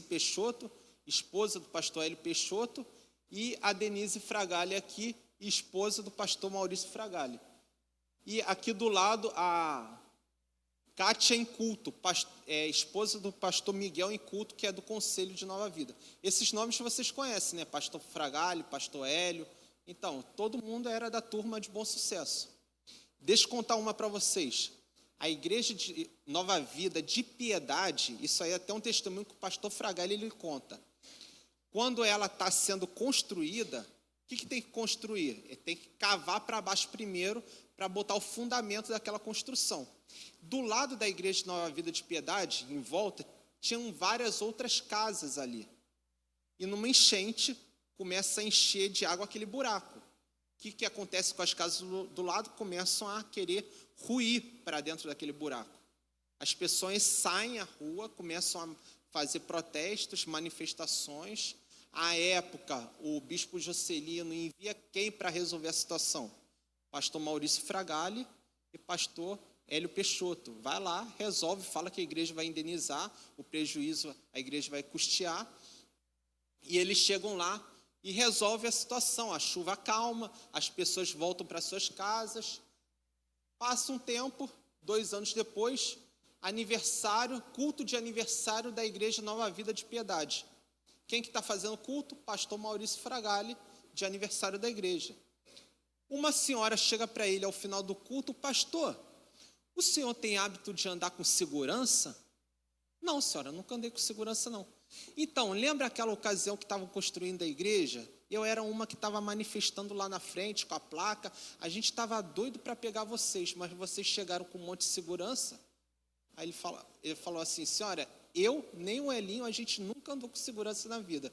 Peixoto, esposa do pastor Hélio Peixoto, e a Denise Fragali aqui, esposa do pastor Maurício Fragali. E aqui do lado, a Kátia Inculto, esposa do pastor Miguel Inculto, que é do Conselho de Nova Vida. Esses nomes vocês conhecem, né? Pastor Fragali, pastor Hélio. Então, todo mundo era da turma de Bom Sucesso. Deixa eu contar uma para vocês. A igreja de Nova Vida, de Piedade, isso aí é até um testemunho que o pastor Fragali ele conta. Quando ela está sendo construída, o que tem que construir? Tem que cavar para baixo primeiro, para botar o fundamento daquela construção. Do lado da igreja de Nova Vida de Piedade, em volta, tinham várias outras casas ali. E numa enchente, começa a encher de água aquele buraco. O que acontece com as casas do lado? Começam a querer ruir para dentro daquele buraco. As pessoas saem à rua, começam a fazer protestos, manifestações. À época, o bispo Jocelino envia quem para resolver a situação? Pastor Maurício Fragali e pastor Hélio Peixoto. Vai lá, resolve, fala que a igreja vai indenizar, o prejuízo a igreja vai custear. E eles chegam lá e resolvem a situação. A chuva calma, as pessoas voltam para suas casas. Passa um tempo, 2 anos depois, culto de aniversário da igreja Nova Vida de Piedade. Quem que está fazendo culto? Pastor Maurício Fragali, de aniversário da igreja. Uma senhora chega para ele ao final do culto: pastor, o senhor tem hábito de andar com segurança? Não, senhora, nunca andei com segurança, não. Então, lembra aquela ocasião que estavam construindo a igreja? Eu era uma que estava manifestando lá na frente com a placa. A gente estava doido para pegar vocês, mas vocês chegaram com um monte de segurança. Aí ele falou assim: senhora, eu nem o Elinho, a gente nunca andou com segurança na vida.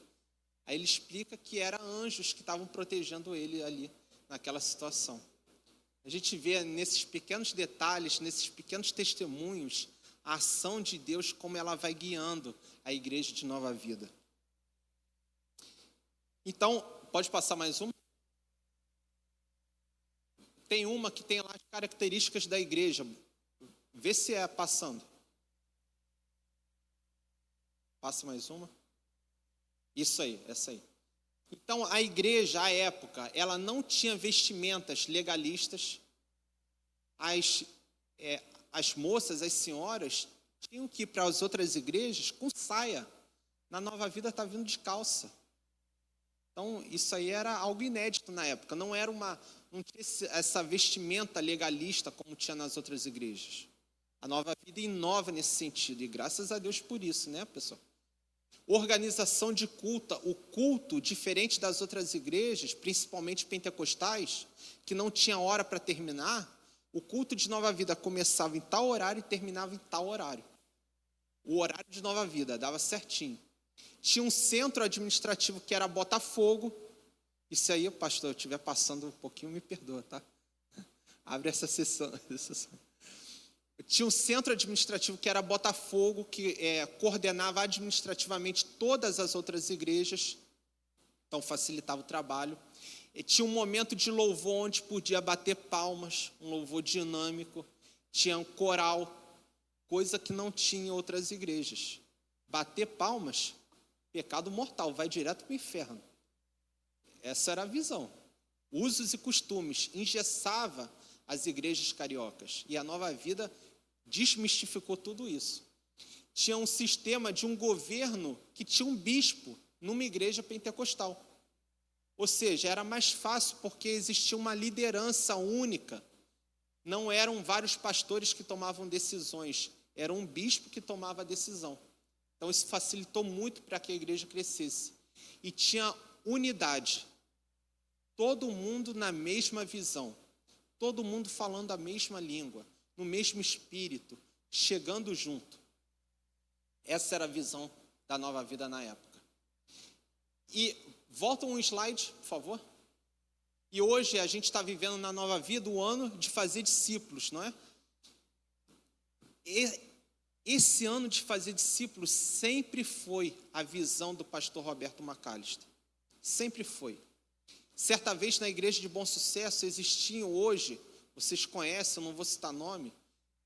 Aí ele explica que eram anjos que estavam protegendo ele ali, naquela situação. A gente vê nesses pequenos detalhes, nesses pequenos testemunhos, a ação de Deus, como ela vai guiando a igreja de Nova Vida. Então, pode passar mais uma? Tem uma que tem lá as características da igreja. Vê se é passando. Passa mais uma. Isso aí, essa aí. Então, a igreja, à época, ela não tinha vestimentas legalistas. As moças, as senhoras, tinham que ir para as outras igrejas com saia. Na Nova Vida está vindo de calça. Então, isso aí era algo inédito na época. Não tinha essa vestimenta legalista como tinha nas outras igrejas. A Nova Vida inova nesse sentido. E graças a Deus por isso, né, pessoal? Organização de culto. O culto, diferente das outras igrejas, principalmente pentecostais, que não tinha hora para terminar, o culto de Nova Vida começava em tal horário e terminava em tal horário. O horário de Nova Vida dava certinho. Tinha um centro administrativo que era Botafogo. Isso aí, pastor, eu estiver passando um pouquinho, me perdoa, tá? Abre essa sessão. Tinha um centro administrativo que era Botafogo, que coordenava administrativamente todas as outras igrejas. Então, facilitava o trabalho. E tinha um momento de louvor onde podia bater palmas, um louvor dinâmico. Tinha um coral, coisa que não tinha em outras igrejas. Bater palmas, pecado mortal, vai direto para o inferno. Essa era a visão. Usos e costumes, engessava as igrejas cariocas. E a Nova Vida desmistificou tudo isso. Tinha um sistema de um governo que tinha um bispo numa igreja pentecostal. Ou seja, era mais fácil porque existia uma liderança única. Não eram vários pastores que tomavam decisões, era um bispo que tomava a decisão. Então isso facilitou muito para que a igreja crescesse. E tinha unidade. Todo mundo na mesma visão. Todo mundo falando a mesma língua, no mesmo espírito, chegando junto. Essa era a visão da Nova Vida na época. E volta um slide, por favor. E hoje a gente está vivendo na Nova Vida o ano de fazer discípulos, não é? Esse ano de fazer discípulos sempre foi a visão do pastor Roberto Macalister. Sempre foi. Certa vez na igreja de Bom Sucesso existiam hoje, vocês conhecem, eu não vou citar nome,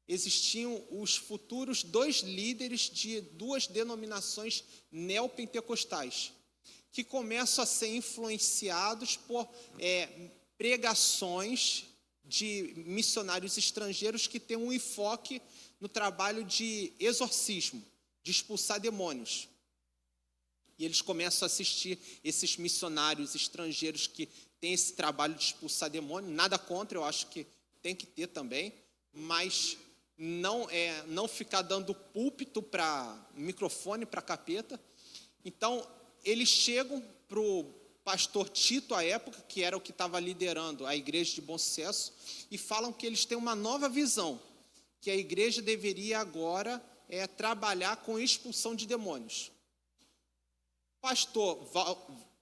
existiam os futuros 2 líderes de 2 denominações neopentecostais, que começam a ser influenciados por pregações de missionários estrangeiros que têm um enfoque no trabalho de exorcismo, de expulsar demônios. E eles começam a assistir esses missionários estrangeiros que têm esse trabalho de expulsar demônio. Nada contra, eu acho que tem que ter também, mas não ficar dando púlpito para microfone, para capeta. Então, eles chegam para o pastor Tito, à época, que era o que estava liderando a igreja de Bom Sucesso, e falam que eles têm uma nova visão, que a igreja deveria agora trabalhar com expulsão de demônios.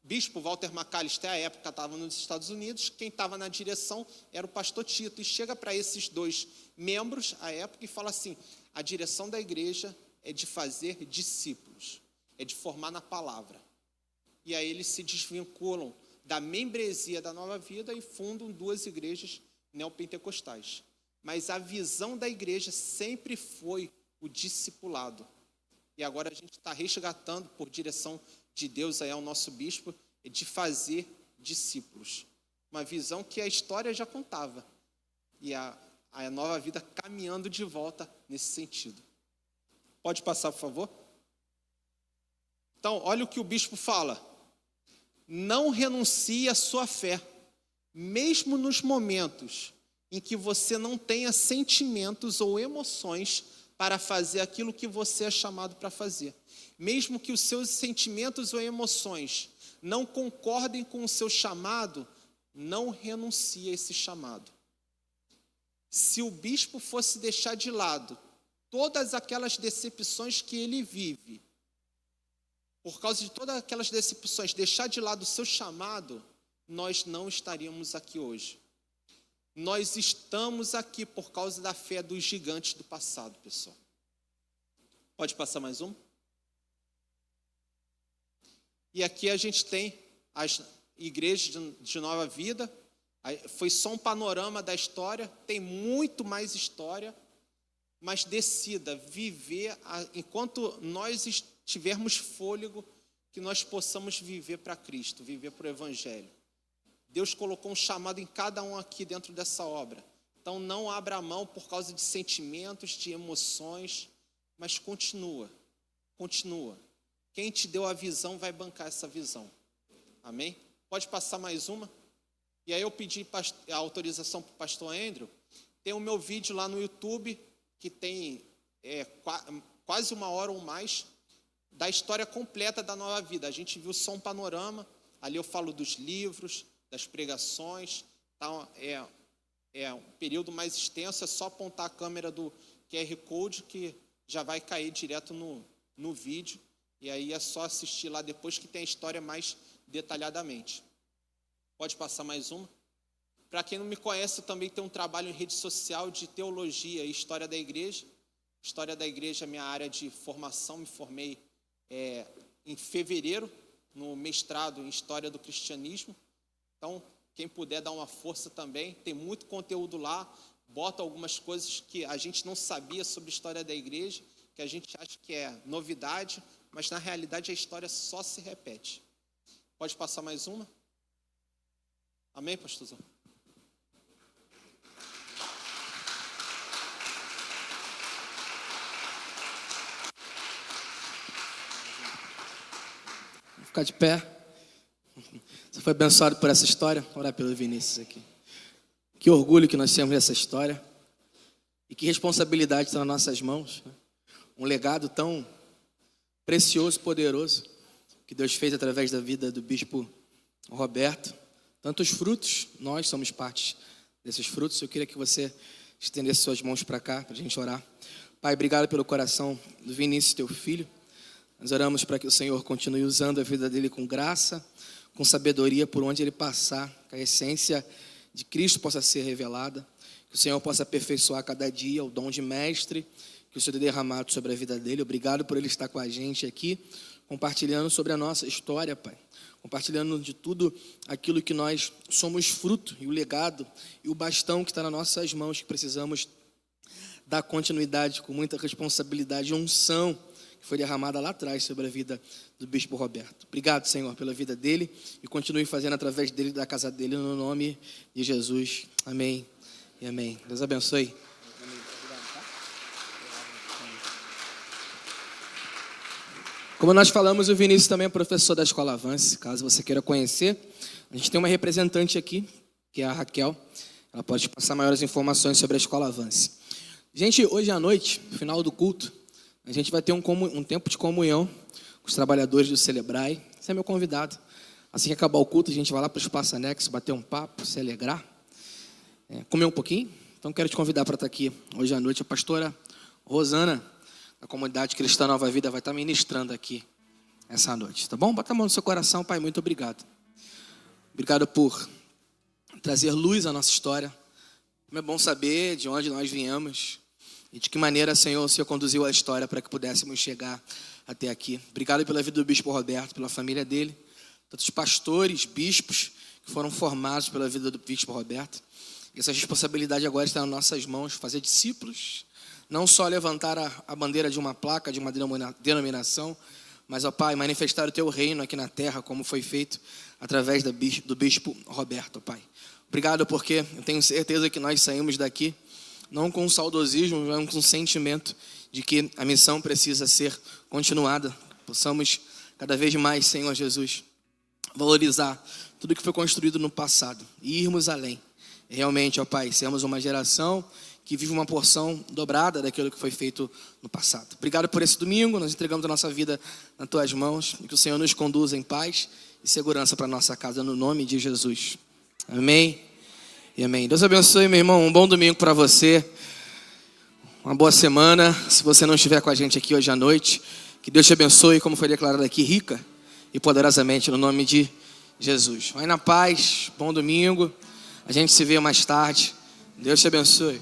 Bispo Walter Macalister, à época, estava nos Estados Unidos, quem estava na direção era o pastor Tito, e chega para esses 2 membros, à época, e fala assim: a direção da igreja é de fazer discípulos, é de formar na palavra. E aí eles se desvinculam da membresia da Nova Vida e fundam 2 igrejas neopentecostais. Mas a visão da igreja sempre foi o discipulado. E agora a gente está resgatando, por direção de Deus aí ao nosso bispo, de fazer discípulos. Uma visão que a história já contava. E a Nova Vida caminhando de volta nesse sentido. Pode passar, por favor? Então, olha o que o bispo fala. Não renuncie à sua fé, mesmo nos momentos em que você não tenha sentimentos ou emoções para fazer aquilo que você é chamado para fazer. Mesmo que os seus sentimentos ou emoções não concordem com o seu chamado, não renuncie a esse chamado. Se o bispo fosse deixar de lado todas aquelas decepções que ele vive, por causa de todas aquelas decepções, deixar de lado o seu chamado, nós não estaríamos aqui hoje. Nós estamos aqui por causa da fé dos gigantes do passado, pessoal. Pode passar mais um? E aqui a gente tem as igrejas de Nova Vida. Foi só um panorama da história, tem muito mais história, mas decida viver, enquanto nós tivermos fôlego, que nós possamos viver para Cristo, viver para o Evangelho. Deus colocou um chamado em cada um aqui dentro dessa obra. Então não abra mão por causa de sentimentos, de emoções, mas continua. Quem te deu a visão vai bancar essa visão. Amém? Pode passar mais uma? E aí eu pedi a autorização para o pastor Andrew. Tem o meu vídeo lá no YouTube, que tem quase 1 hora ou mais, da história completa da Nova Vida. A gente viu só um panorama, ali eu falo dos livros, das pregações, tá? É um período mais extenso, é só apontar a câmera do QR Code que já vai cair direto no vídeo, e aí é só assistir lá depois que tem a história mais detalhadamente. Pode passar mais uma? Para quem não me conhece, eu também tenho um trabalho em rede social de teologia e história da igreja. História da igreja é minha área de formação, me formei em fevereiro, no mestrado em História do Cristianismo. Então, quem puder dar uma força também, tem muito conteúdo lá, bota algumas coisas que a gente não sabia sobre a história da igreja, que a gente acha que é novidade, mas na realidade a história só se repete. Pode passar mais uma? Amém, pastorzão? Vou ficar de pé. Você foi abençoado por essa história? Vou orar pelo Vinícius aqui. Que orgulho que nós temos dessa história. E que responsabilidade está nas nossas mãos. Um legado tão precioso, poderoso, que Deus fez através da vida do bispo Roberto. Tantos frutos, nós somos parte desses frutos. Eu queria que você estendesse suas mãos para cá, para a gente orar. Pai, obrigado pelo coração do Vinícius, teu filho. Nós oramos para que o Senhor continue usando a vida dele com graça, com sabedoria por onde ele passar, que a essência de Cristo possa ser revelada, que o Senhor possa aperfeiçoar cada dia o dom de mestre, que o Senhor tenha derramado sobre a vida dele. Obrigado por ele estar com a gente aqui, compartilhando sobre a nossa história, Pai, compartilhando de tudo aquilo que nós somos fruto, e o legado, e o bastão que está nas nossas mãos, que precisamos dar continuidade com muita responsabilidade e unção, que foi derramada lá atrás sobre a vida do bispo Roberto. Obrigado, Senhor, pela vida dele, e continue fazendo através dele, da casa dele, no nome de Jesus. Amém e amém. Deus abençoe. Como nós falamos, o Vinícius também é professor da Escola Avance. Caso você queira conhecer, a gente tem uma representante aqui, que é a Raquel. Ela pode passar maiores informações sobre a Escola Avance. Gente, hoje à noite, no final do culto, a gente vai ter um tempo de comunhão com os trabalhadores do Celebrai. Você é meu convidado. Assim que acabar o culto, a gente vai lá para o Espaço Anexo, bater um papo, se alegrar, comer um pouquinho. Então, quero te convidar para estar aqui hoje à noite. A pastora Rosana, da comunidade cristã Nova Vida, vai estar ministrando aqui essa noite, tá bom? Bota a mão no seu coração, Pai, muito obrigado. Obrigado por trazer luz à nossa história. Como é bom saber de onde nós viemos e de que maneira, Senhor, o Senhor conduziu a história para que pudéssemos chegar até aqui. Obrigado pela vida do bispo Roberto, pela família dele, tantos pastores, bispos que foram formados pela vida do bispo Roberto. E essa responsabilidade agora está nas nossas mãos, fazer discípulos, não só levantar a bandeira de uma placa, de uma denominação, mas, ó Pai, manifestar o Teu reino aqui na terra, como foi feito através do bispo Roberto, ó Pai. Obrigado porque eu tenho certeza que nós saímos daqui, não com saudosismo, mas com o sentimento de que a missão precisa ser continuada. Possamos cada vez mais, Senhor Jesus, valorizar tudo que foi construído no passado e irmos além. E realmente, ó Pai, sermos uma geração que vive uma porção dobrada daquilo que foi feito no passado. Obrigado por esse domingo, nós entregamos a nossa vida nas Tuas mãos e que o Senhor nos conduza em paz e segurança para a nossa casa, no nome de Jesus. Amém e amém. Deus abençoe, meu irmão, um bom domingo para você, uma boa semana. Se você não estiver com a gente aqui hoje à noite, que Deus te abençoe, como foi declarado aqui, rica e poderosamente, no nome de Jesus. Vai na paz, bom domingo, a gente se vê mais tarde. Deus te abençoe.